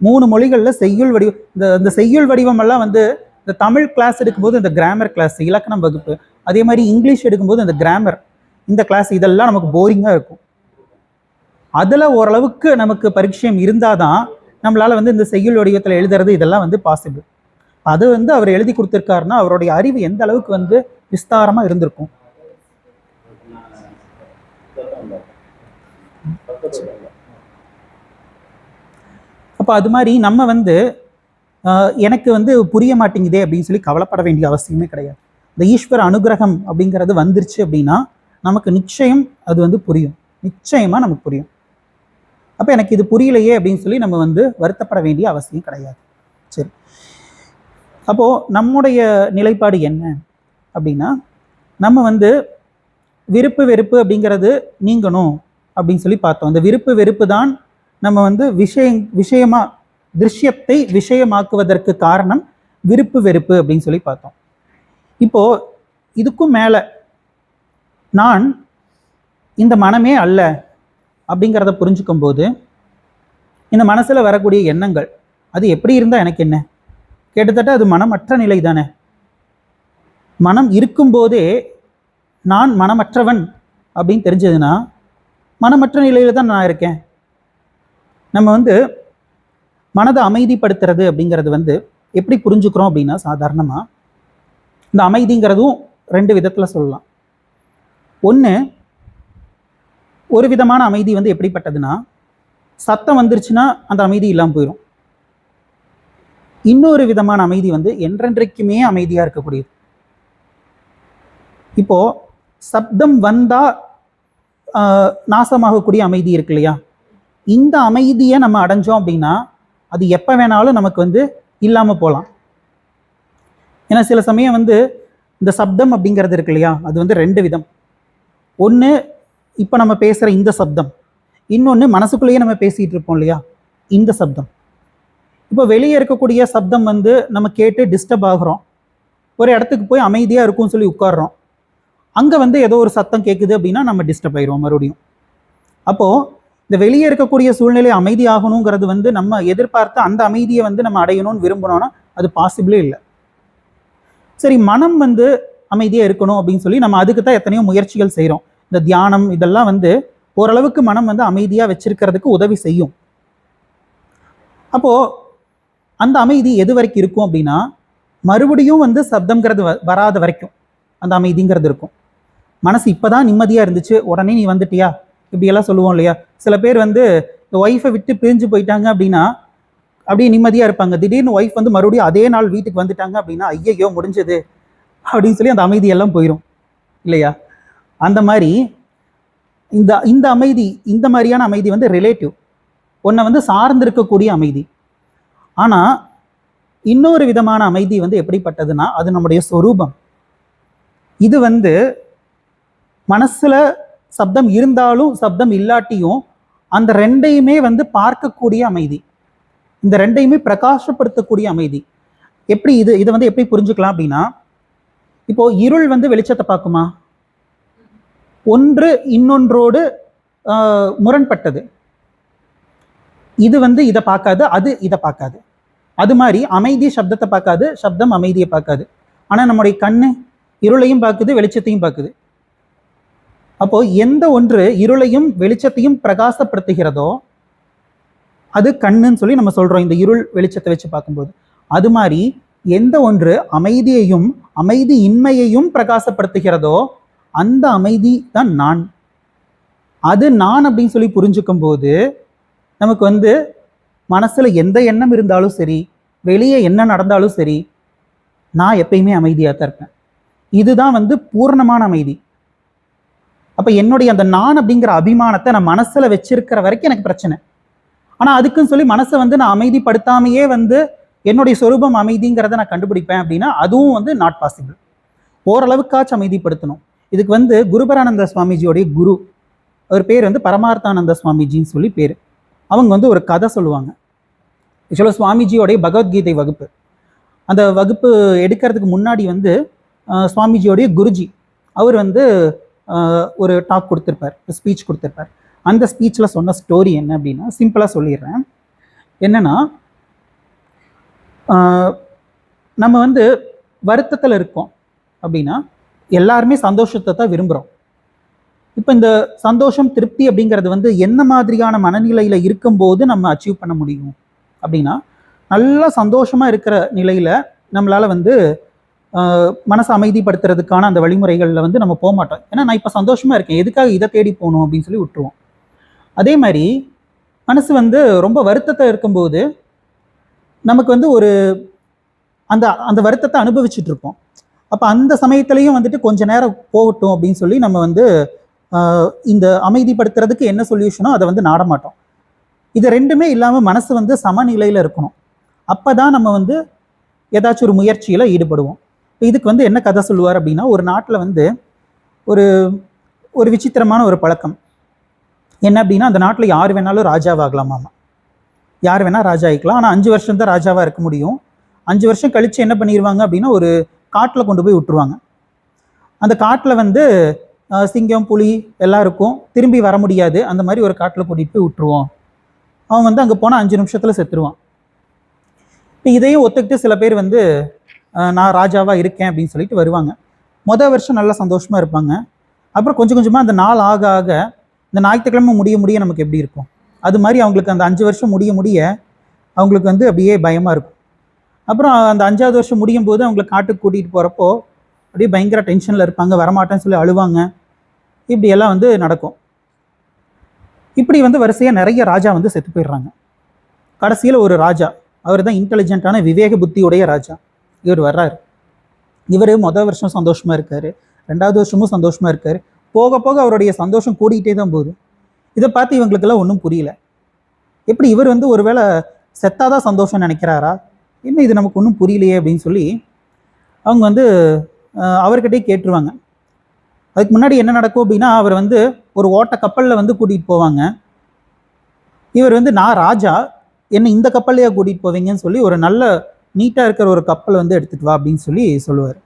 Speaker 1: 3 மொழிகளில் செய்யுள் வடிவம், இந்த செய்யுள் வடிவமெல்லாம் வந்து இந்த தமிழ் கிளாஸ் எடுக்கும்போது இந்த கிராமர் கிளாஸ், இலக்கணம் வகுப்பு, அதே மாதிரி இங்கிலீஷ் எடுக்கும்போது இந்த கிராமர், இந்த கிளாஸ், இதெல்லாம் நமக்கு போரிங்காக இருக்கும். அதில் ஓரளவுக்கு நமக்கு பரிச்சயம் இருந்தால் தான் நம்மளால் வந்து இந்த செய்யுள் வடிவத்தில் எழுதுறது இதெல்லாம் வந்து பாசிபிள். அது வந்து அவர் எழுதி கொடுத்துருக்காருன்னா அவருடைய அறிவு எந்த அளவுக்கு வந்து விஸ்தாரமாக இருந்திருக்கும். அப்போ அது மாதிரி நம்ம வந்து எனக்கு வந்து புரிய மாட்டேங்குதே அப்படின்னு சொல்லி கவலைப்பட வேண்டிய அவசியமே கிடையாது. இந்த ஈஸ்வர அனுகிரகம் அப்படிங்கிறது வந்துருச்சு அப்படின்னா நமக்கு நிச்சயம் அது வந்து புரியும், நிச்சயமாக நமக்கு புரியும். அப்போ எனக்கு இது புரியலையே அப்படின்னு சொல்லி நம்ம வந்து வருத்தப்பட வேண்டிய அவசியம் கிடையாது. சரி, அப்போது நம்முடைய நிலைப்பாடு என்ன அப்படின்னா, நம்ம வந்து விருப்பு வெறுப்பு அப்படிங்கிறது நீங்கணும் அப்படின்னு சொல்லி பார்த்தோம். இந்த விருப்பு வெறுப்பு தான் நம்ம வந்து விஷயமா திருஷ்யத்தை விஷயமாக்குவதற்கு காரணம் விருப்பு வெறுப்பு அப்படின்னு சொல்லி பார்த்தோம். இப்போ இதுக்கும் மேலே நான் இந்த மனமே அல்ல அப்படிங்கிறத புரிஞ்சுக்கும் போது இந்த மனசில் வரக்கூடிய எண்ணங்கள் அது எப்படி இருந்தால் எனக்கு என்ன, கிட்டத்தட்ட அது மனமற்ற நிலை தானே. மனம் இருக்கும்போதே நான் மனமற்றவன் அப்படின்னு தெரிஞ்சதுன்னா மனமற்ற நிலையில தான் நான் இருக்கேன். நம்ம வந்து மனதை அமைதிப்படுத்துறது அப்படிங்கிறது வந்து எப்படி புரிஞ்சுக்கிறோம் அப்படின்னா, சாதாரணமாக இந்த அமைதிங்கிறதும் 2 விதத்தில் சொல்லலாம். ஒன்று, ஒரு விதமான அமைதி வந்து எப்படிப்பட்டதுன்னா, சத்தம் வந்துருச்சுன்னா அந்த அமைதி இல்லாமல் போயிடும். இன்னொரு விதமான அமைதி வந்து என்றென்றைக்குமே அமைதியாக இருக்கக்கூடியது. இப்போ சப்தம் வந்தால் நாசமாகக்கூடிய அமைதி இருக்கு இல்லையா, இந்த அமைதியை நம்ம அடைஞ்சோம் அப்படின்னா அது எப்போ வேணாலும் நமக்கு வந்து இல்லாமல் போகலாம். ஏன்னா சில சமயம் வந்து இந்த சப்தம் அப்படிங்கிறது இருக்கு இல்லையா, அது வந்து 2 விதம். ஒன்று இப்போ நம்ம பேசுகிற இந்த சப்தம், இன்னொன்று மனசுக்குள்ளேயே நம்ம பேசிகிட்டு இருப்போம் இல்லையா இந்த சப்தம். இப்போ வெளியே இருக்கக்கூடிய சப்தம் வந்து நம்ம கேட்டு டிஸ்டர்ப் ஆகுறோம், ஒரு இடத்துக்கு போய் அமைதியாக இருக்கும்னு சொல்லி உட்காடுறோம், அங்கே வந்து ஏதோ ஒரு சத்தம் கேட்குது அப்படின்னா நம்ம டிஸ்டர்ப் ஆயிடுவோம் மறுபடியும். அப்போது இந்த வெளியே இருக்கக்கூடிய சூழ்நிலை அமைதி ஆகணுங்கிறது வந்து நம்ம எதிர்பார்த்த அந்த அமைதியை வந்து நம்ம அடையணும்னு விரும்பணும்னா அது பாசிபிளே இல்லை. சரி, மனம் வந்து அமைதியாக இருக்கணும் அப்படின்னு சொல்லி நம்ம அதுக்கு தான் எத்தனையோ முயற்சிகள் செய்கிறோம். இந்த தியானம் இதெல்லாம் வந்து ஓரளவுக்கு மனம் வந்து அமைதியாக வச்சிருக்கிறதுக்கு உதவி செய்யும். அப்போது அந்த அமைதி எது வரைக்கும் இருக்கும் அப்படின்னா, மறுபடியும் வந்து சப்தங்கிறது வராத வரைக்கும் அந்த அமைதிங்கிறது இருக்கும். மனசு இப்போ தான் நிம்மதியாக இருந்துச்சு, உடனே நீ வந்துட்டியா இப்படியெல்லாம் சொல்லுவோம் இல்லையா, சில பேர் வந்து இந்த ஒய்ஃபை விட்டு பிரிஞ்சு போயிட்டாங்க அப்படின்னா அப்படியே நிம்மதியாக இருப்பாங்க. திடீர்னு ஒய்ஃப் வந்து மறுபடியும் அதே நாள் வீட்டுக்கு வந்துட்டாங்க அப்படின்னா ஐயையோ முடிஞ்சது அப்படின்னு சொல்லி அந்த அமைதியெல்லாம் போயிடும் இல்லையா? அந்த மாதிரி இந்த இந்த அமைதி, இந்த மாதிரியான அமைதி வந்து ரிலேட்டிவ், ஒன்றை வந்து சார்ந்திருக்கக்கூடிய அமைதி. ஆனால் இன்னொரு விதமான அமைதி வந்து எப்படிப்பட்டதுன்னா அது நம்முடைய சொரூபம். இது வந்து மனசுல சப்தம் இருந்தாலும் சப்தம் இல்லாட்டியும் அந்த ரெண்டையுமே வந்து பார்க்கக்கூடிய அமைதி, இந்த ரெண்டையுமே பிரகாசப்படுத்தக்கூடிய அமைதி. எப்படி இதை வந்து எப்படி புரிஞ்சுக்கலாம் அப்படின்னா, இப்போ இருள் வந்து வெளிச்சத்தை பார்க்குமா? ஒன்று இன்னொன்றோடு முரண்பட்டது. இது வந்து இதை பார்க்காது, அது இதை பார்க்காது. அது மாதிரி அமைதி சப்தத்தை பார்க்காது, சப்தம் அமைதியை பார்க்காது. ஆனால் நம்முடைய கண்ணு இருளையும் பார்க்குது, வெளிச்சத்தையும் பார்க்குது. அப்போ எந்த ஒன்று இருளையும் வெளிச்சத்தையும் பிரகாசப்படுத்துகிறதோ அது கண்ணுன்னு சொல்லி நம்ம சொல்றோம், இந்த இருள் வெளிச்சத்தை வச்சு பார்க்கும்போது. அது மாதிரி எந்த ஒன்று அமைதியையும் அமைதி இன்மையையும் பிரகாசப்படுத்துகிறதோ அந்த அமைதி தான் நான். அது நான் அப்படின்னு சொல்லி புரிஞ்சுக்கும் போது நமக்கு வந்து மனசுல எந்த எண்ணம் இருந்தாலும் சரி, வெளியே என்ன நடந்தாலும் சரி, நான் எப்பயுமே அமைதியாக தான் இருப்பேன். இதுதான் வந்து பூர்ணமான அமைதி. அப்ப என்னுடைய அந்த நான் அப்படிங்கிற அபிமானத்தை நான் மனசுல வச்சிருக்கிற வரைக்கும் எனக்கு பிரச்சனை. ஆனா அதுக்குன்னு சொல்லி மனசை வந்து நான் அமைதிப்படுத்தாமையே வந்து என்னுடைய சொரூபம் அமைதிங்கிறத நான் கண்டுபிடிப்பேன் அப்படின்னா அதுவும் வந்து நாட் பாசிபிள். ஓரளவுக்காச்சும் அமைதிப்படுத்தணும். இதுக்கு வந்து குருபரானந்த சுவாமிஜியோடைய குரு, அவர் பேர் வந்து பரமார்த்தானந்த சுவாமிஜின்னு சொல்லி பேர். அவங்க வந்து ஒரு கதை சொல்லுவாங்க. ஆக்சுவலாக சுவாமிஜியோடைய பகவத்கீதை வகுப்பு, அந்த வகுப்பு எடுக்கிறதுக்கு முன்னாடி வந்து சுவாமிஜியோடைய குருஜி அவர் வந்து ஒரு டாக் கொடுத்துருப்பார், ஸ்பீச் கொடுத்துருப்பார். அந்த ஸ்பீச்சில் சொன்ன ஸ்டோரி என்ன அப்படின்னா, சிம்பிளாக சொல்லிடுறேன். என்னன்னா, நம்ம வந்து வருத்தத்தில் இருக்கோம் அப்படின்னா எல்லாருமே சந்தோஷத்தை தான் விரும்புகிறோம். இப்போ இந்த சந்தோஷம் திருப்தி அப்படிங்கிறது வந்து என்ன மாதிரியான மனநிலையில் இருக்கும்போது நம்ம அச்சீவ் பண்ண முடியும் அப்படின்னா, நல்லா சந்தோஷமாக இருக்கிற நிலையில் நம்மளால் வந்து மனசை அமைதிப்படுத்துறதுக்கான அந்த வழிமுறைகளில் வந்து நம்ம போக மாட்டோம். ஏன்னா நான் இப்போ சந்தோஷமாக இருக்கேன், எதுக்காக இதை தேடி போகணும் அப்படின்னு சொல்லி விட்டுருவோம். அதே மாதிரி மனசு வந்து ரொம்ப வருத்தத்தை இருக்கும்போது நமக்கு வந்து ஒரு அந்த அந்த வருத்தத்தை அனுபவிச்சுட்டு இருப்போம். அப்போ அந்த சமயத்துலையும் வந்துட்டு கொஞ்ச நேரம் போகட்டும் அப்படின்னு சொல்லி நம்ம வந்து இந்த அமைதிப்படுத்துறதுக்கு என்ன சொல்யூஷனோ அதை வந்து நாட மாட்டோம். இது ரெண்டுமே இல்லாமல் மனசு வந்து சமநிலையில் இருக்கணும். அப்போ தான் நம்ம வந்து ஏதாச்சும் ஒரு முயற்சியில் ஈடுபடுவோம். இதுக்கு வந்து என்ன கதை சொல்லுவார் அப்படின்னா, ஒரு நாட்டில் வந்து ஒரு ஒரு விசித்திரமான ஒரு பழக்கம் என்ன அப்படின்னா, அந்த நாட்டில் யார் வேணாலும் ராஜாவாகலாமாமா. யார் வேணால் ராஜா ஆகிக்கலாம். ஆனால் 5 வருஷம் தான் ராஜாவாக இருக்க முடியும். 5 வருஷம் கழித்து என்ன பண்ணிடுவாங்க அப்படின்னா, ஒரு காட்டில் கொண்டு போய் விட்டுருவாங்க. அந்த காட்டில் வந்து சிங்கம் புலி எல்லாம் இருக்கும், திரும்பி வர முடியாது. அந்த மாதிரி ஒரு காட்டில் கூட்டிகிட்டு போய் விட்டுருவோம். அவன் வந்து அங்கே போனால் 5 நிமிஷத்தில் செத்துருவான். இப்போ இதையும் ஒத்துக்கிட்டு சில பேர் வந்து நான் ராஜாவாக இருக்கேன் அப்படின்னு சொல்லிட்டு வருவாங்க. மொதல் வருஷம் நல்லா சந்தோஷமாக இருப்பாங்க. அப்புறம் கொஞ்சம் கொஞ்சமாக அந்த நாள் ஆக ஆக இந்த ஞாயிற்றுக்கிழமை முடிய நமக்கு எப்படி இருக்கும், அது மாதிரி அவங்களுக்கு அந்த 5 வருஷம் முடிய அவங்களுக்கு வந்து அப்படியே பயமாக இருக்கும். அப்புறம் அந்த 5ஆவது வருஷம் முடியும் போது அவங்களை காட்டுக்கு கூட்டிகிட்டு போகிறப்போ அப்படியே பயங்கர டென்ஷனில் இருப்பாங்க, வரமாட்டேன்னு சொல்லி அழுவாங்க. இப்படியெல்லாம் வந்து நடக்கும். இப்படி வந்து வரிசையாக நிறைய ராஜா வந்து செத்து போயிடுறாங்க. கடைசியில் ஒரு ராஜா, அவர் தான் இன்டெலிஜென்ட்டான விவேக புத்தியுடைய ராஜா, இவர் வர்றாரு. இவர் மொதல் வருஷம் சந்தோஷமாக இருக்கார், 2வது வருஷமும் சந்தோஷமாக இருக்கார். போக போக அவருடைய சந்தோஷம் கூடிக்கிட்டே தான் போகுது. இதை பார்த்து இவங்களுக்கெல்லாம் ஒன்றும் புரியல. எப்படி இவர் வந்து ஒருவேளை செத்தாதான் சந்தோஷம் நினைக்கிறாரா, என்ன இது நமக்கு ஒன்றும் புரியலையே அப்படின்னு சொல்லி அவங்க வந்து அவர்கிட்டே கேட்டுருவாங்க. அதுக்கு முன்னாடி என்ன நடக்கும் அப்படின்னா, அவர் வந்து ஒரு ஓட்ட கப்பலில் வந்து கூட்டிகிட்டு போவாங்க. இவர் வந்து நான் ராஜா, என்ன இந்த கப்பல்லையா கூட்டிகிட்டு போவீங்கன்னு சொல்லி ஒரு நல்ல நீட்டாக இருக்கிற ஒரு கப்பல் வந்து எடுத்துகிட்டு வா அப்படின்னு சொல்லி சொல்லுவார்.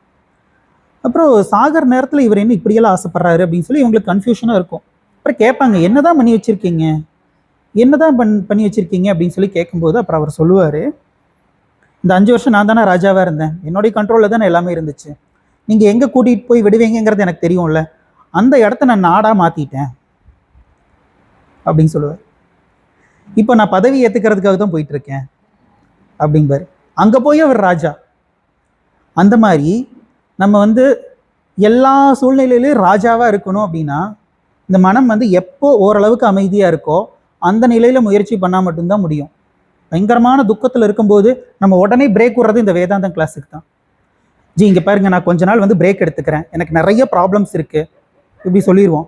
Speaker 1: அப்புறம் சாகர் நேரத்தில் இவர் என்ன இப்படியெல்லாம் ஆசைப்படுறாரு அப்படின்னு சொல்லி இவங்களுக்கு கன்ஃபியூஷனாக இருக்கும். அப்புறம் கேட்பாங்க, என்னதான் பண்ணி வச்சுருக்கீங்க, என்னதான் பண்ணி வச்சுருக்கீங்க அப்படின்னு சொல்லி கேட்கும்போது அப்புறம் அவர் சொல்லுவார், இந்த 5 வருஷம் நான் தானே ராஜாவாக இருந்தேன், என்னுடைய கண்ட்ரோலில் தானே எல்லாமே இருந்துச்சு, நீங்கள் எங்கே கூட்டிகிட்டு போய் விடுவீங்கிறது எனக்கு தெரியும்ல, அந்த இடத்த நான் நாடாக மாற்றிட்டேன் அப்படின்னு சொல்லுவார். இப்போ நான் பதவி ஏற்றுக்கிறதுக்காக தான் போயிட்டுருக்கேன் அப்படிம்பார். அங்கே போய் அவர் ராஜா. அந்த மாதிரி நம்ம வந்து எல்லா சூழ்நிலையிலையும் ராஜாவாக இருக்கணும் அப்படின்னா இந்த மனம் வந்து எப்போ ஓரளவுக்கு அமைதியாக இருக்கோ அந்த நிலையில் முயற்சி பண்ணால் மட்டும்தான் முடியும். பயங்கரமான துக்கத்தில் இருக்கும்போது நம்ம உடனே பிரேக் விடுறது இந்த வேதாந்தம் கிளாஸுக்கு தான். இங்கே பாருங்க, நான் கொஞ்ச நாள் வந்து பிரேக் எடுத்துக்கிறேன், எனக்கு நிறைய ப்ராப்ளம்ஸ் இருக்குது இப்படி சொல்லிடுவோம்.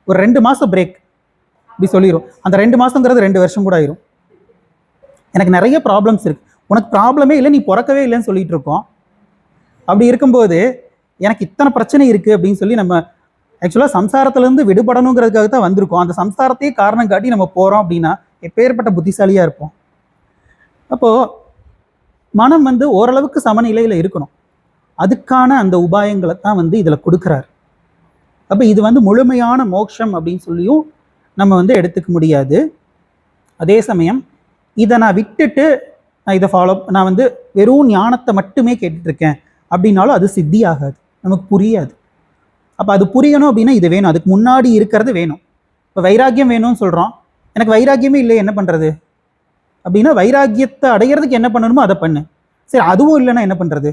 Speaker 1: ஒரு 2 மாதம் பிரேக் இப்படி சொல்லிடும். அந்த 2 மாதங்கிறது 2 வருஷம் கூட ஆயிரும். எனக்கு நிறைய ப்ராப்ளம்ஸ் இருக்குது, உனக்கு ப்ராப்ளமே இல்லை, நீ பிறக்கவே இல்லைன்னு சொல்லிட்டு இருக்கோம். அப்படி இருக்கும்போது எனக்கு இத்தனை பிரச்சனை இருக்குது அப்படின்னு சொல்லி நம்ம ஆக்சுவலாக சம்சாரத்துலேருந்து விடுபடணுங்கிறதுக்காக தான் வந்திருக்கோம். அந்த சம்சாரத்தையே காரணம் காட்டி நம்ம போகிறோம் அப்படின்னா எப்பேற்பட்ட புத்திசாலியாக இருப்போம். அப்போது மனம் வந்து ஓரளவுக்கு சமநிலையில் இருக்கணும். அதுக்கான அந்த உபாயங்களை தான் வந்து இதில் கொடுக்குறார். அப்போ இது வந்து முழுமையான மோட்சம் அப்படின்னு சொல்லியும் நம்ம வந்து எடுத்துக்க முடியாது. அதே சமயம் இதை நான் விட்டுட்டு நான் இதை நான் வந்து வெறும் ஞானத்தை மட்டுமே கேட்டுட்ருக்கேன் அப்படின்னாலும் அது சித்தி ஆகாது, நமக்கு புரியாது. அப்போ அது புரியணும் அப்படின்னா இது வேணும், அதுக்கு முன்னாடி இருக்கிறது வேணும். இப்போ வைராக்கியம் வேணும்னு சொல்கிறோம், எனக்கு வைராக்கியமே இல்லை, என்ன பண்ணுறது அப்படின்னா வைராக்கியத்தை அடையிறதுக்கு என்ன பண்ணணுமோ அதை பண்ணு. சரி, அதுவும் இல்லைன்னா என்ன பண்ணுறது?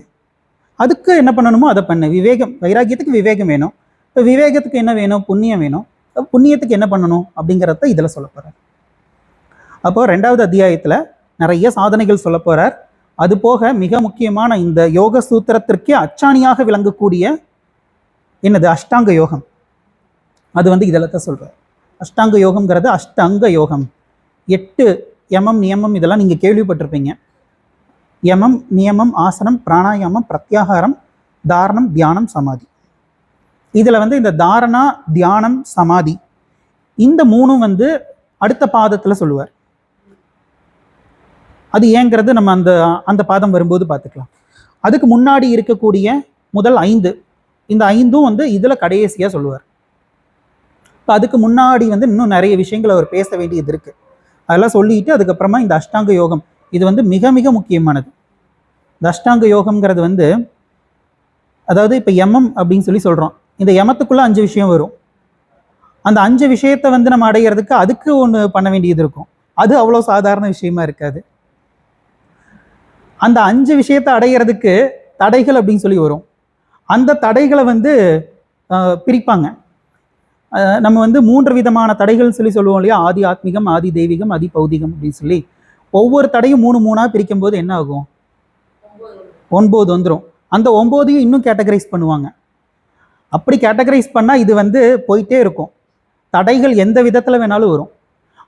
Speaker 1: அதுக்கு என்ன பண்ணணுமோ அதை பண்ணு. விவேகம், வைராக்கியத்துக்கு விவேகம் வேணும். இப்போ விவேகத்துக்கு என்ன வேணும்? புண்ணியம் வேணும். புண்ணியத்துக்கு என்ன பண்ணணும் அப்படிங்கிறத இதில் சொல்ல போகிறார். அப்போது 2வது அத்தியாயத்தில் நிறைய சாதனைகள் சொல்ல போகிறார். அது போக மிக முக்கியமான இந்த யோக சூத்திரத்திற்கே அச்சாணியாக விளங்கக்கூடிய என்னது அஷ்டாங்க யோகம், அது வந்து இதில் தான் சொல்கிறார். அஷ்டாங்க யோகம்ங்கிறது அஷ்டாங்க யோகம். 8 யமம் நியமம் இதெல்லாம் நீங்கள் கேள்விப்பட்டிருப்பீங்க. யமம் நியமம் ஆசனம் பிராணாயாமம் பிரத்யாகாரம் தாரணம் தியானம் சமாதி. இதில் வந்து இந்த தாரணா தியானம் சமாதி இந்த 3 வந்து அடுத்த பாதத்தில் சொல்லுவார். அது ஏங்கிறது நம்ம அந்த அந்த பாதம் வரும்போது பார்த்துக்கலாம். அதுக்கு முன்னாடி இருக்கக்கூடிய முதல் 5, இந்த 5ம் வந்து இதில் கடைசியாக சொல்லுவார். இப்போ அதுக்கு முன்னாடி வந்து இன்னும் நிறைய விஷயங்கள் அவர் பேச வேண்டியது இருக்குது. அதெல்லாம் சொல்லிட்டு அதுக்கப்புறமா இந்த அஷ்டாங்க யோகம் இது வந்து மிக மிக முக்கியமானது. இந்த அஷ்டாங்க யோகம்ங்கிறது வந்து அதாவது இப்போ யமம் அப்படின்னு சொல்லி சொல்கிறோம். இந்த யமத்துக்குள்ளே 5 விஷயம் வரும். அந்த 5 விஷயத்தை வந்து நம்ம அடையிறதுக்கு அதுக்கு ஒன்று பண்ண வேண்டியது இருக்கும். அது அவ்வளோ சாதாரண விஷயமா இருக்காது. அந்த 5 விஷயத்தை அடையிறதுக்கு தடைகள் அப்படின்னு சொல்லி வரும். அந்த தடைகளை வந்து பிரிப்பாங்க. நம்ம வந்து 3 விதமான தடைகள் சொல்லி சொல்லுவோம் இல்லையா? ஆதி ஆத்மிகம், ஆதி தெய்வீகம், ஆதி பௌதிகம் அப்படின்னு சொல்லி. ஒவ்வொரு தடையும் 3 பிரிக்கும் போது என்ன ஆகும்? 9 வந்துடும். அந்த 9ஐயும் இன்னும் கேட்டகரைஸ் பண்ணுவாங்க. அப்படி கேட்டகரைஸ் பண்ணால் இது வந்து போயிட்டே இருக்கும். தடைகள் எந்த விதத்தில் வேணாலும் வரும்.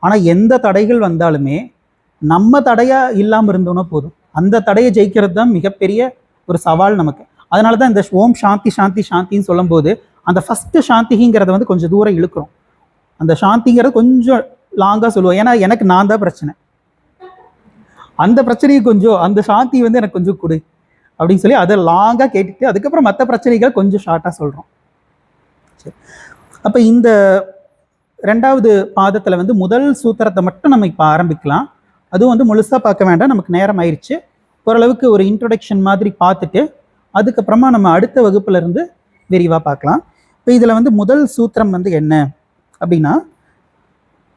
Speaker 1: ஆனால் எந்த தடைகள் வந்தாலுமே நம்ம தடையாக இல்லாமல் இருந்தோன்னா போதும். அந்த தடையை ஜெயிக்கிறது தான் மிகப்பெரிய ஒரு சவால் நமக்கு. அதனால தான் இந்த ஓம் சாந்தி சாந்தி சாந்தின்னு சொல்லும்போது அந்த ஃபஸ்ட்டு சாந்திங்கிறத வந்து கொஞ்சம் தூரம் இழுக்கிறோம். அந்த சாந்திங்கிறது கொஞ்சம் லாங்காக சொல்லுவோம். ஏன்னா எனக்கு நான் தான் பிரச்சனை, அந்த பிரச்சனையை கொஞ்சம் அந்த சாந்தி வந்து எனக்கு கொஞ்சம் கொடு அப்படின்னு சொல்லி அதை லாங்காக கேட்டுட்டு அதுக்கப்புறம் மற்ற பிரச்சனைகள் கொஞ்சம் ஷார்ட்டாக சொல்கிறோம். சரி, அப்போ இந்த 2வது பாதத்தில் வந்து முதல் சூத்திரத்தை மட்டும் நம்ம இப்போ ஆரம்பிக்கலாம். அதுவும் வந்து முழுசாக பார்க்க வேண்டாம், நமக்கு நேரம் ஆயிடுச்சு. ஓரளவுக்கு ஒரு இன்ட்ரொடக்ஷன் மாதிரி பார்த்துட்டு அதுக்கப்புறமா நம்ம அடுத்த வகுப்புல இருந்து விரிவாக பார்க்கலாம். இப்போ இதில் வந்து முதல் சூத்திரம் வந்து என்ன அப்படின்னா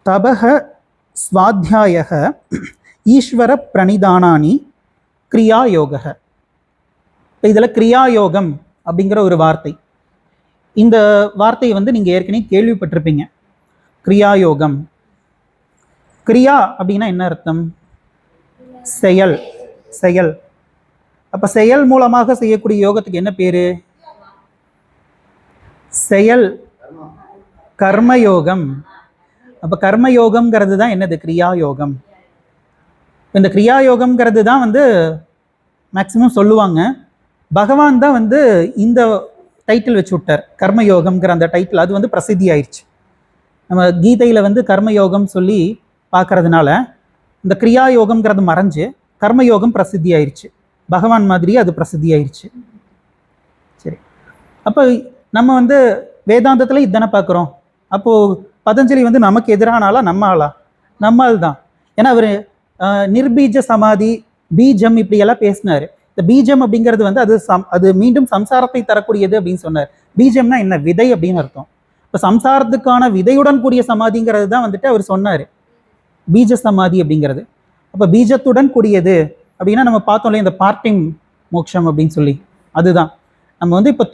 Speaker 1: தபக ஸ்வாத்தியாயக ஈஸ்வர பிரணிதானானி கிரியாயோக. இப்போ இதில் கிரியாயோகம் அப்படிங்கிற ஒரு வார்த்தை, இந்த வார்த்தையை வந்து நீங்கள் ஏற்கனவே கேள்விப்பட்டிருப்பீங்க. கிரியாயோகம், கிரியா அப்படின்னா என்ன அர்த்தம்? செயல், செயல். அப்போ செயல் மூலமாக செய்யக்கூடிய யோகத்துக்கு என்ன பேரு? செயல், கர்மயோகம். அப்போ கர்மயோகம்ங்கிறது தான் என்னது? கிரியாயோகம். இந்த கிரியாயோகம்ங்கிறது தான் வந்து மேக்சிமம் சொல்லுவாங்க. பகவான் தான் வந்து இந்த டைட்டில் வச்சு விட்டார், கர்மயோகம்ங்கிற அந்த டைட்டில். அது வந்து பிரசித்தி ஆயிடுச்சு. நம்ம கீதையில் வந்து கர்மயோகம் சொல்லி பார்க்கறதுனால இந்த கிரியாயோகம்ங்கிறது மறைஞ்சு கர்மயோகம் பிரசித்தி ஆயிடுச்சு. பகவான் மாதிரியே அது பிரசித்தி ஆயிடுச்சு. சரி, அப்போ நம்ம வந்து வேதாந்தத்தில் இதுதானே பார்க்குறோம். அப்போது பதஞ்சலி வந்து நமக்கு எதிரான ஆளா? நம்ம ஆளா? நம்ம ஆள் தான். ஏன்னா அவர் நிர்பீஜ சமாதி, பீஜம் இப்படியெல்லாம் பேசினார். இந்த பீஜம் அப்படிங்கிறது வந்து அது மீண்டும் சம்சாரத்தை தரக்கூடியது அப்படின்னு சொன்னார். பீஜம்னா என்ன? விதை அப்படின்னு அர்த்தம். இப்போ சம்சாரத்துக்கான விதையுடன் கூடிய சமாதிங்கிறது தான் வந்துட்டு அவர் சொன்னார், பீஜ சமாதி அப்படிங்கிறது. அப்போ பீஜத்துடன் கூடியது அப்படின்னா நம்ம பார்த்தோம் இல்லையா, இந்த பார்ட்டிங் மோட்சம் அப்படின்னு சொல்லி. அதுதான் நம்ம வந்து இப்போ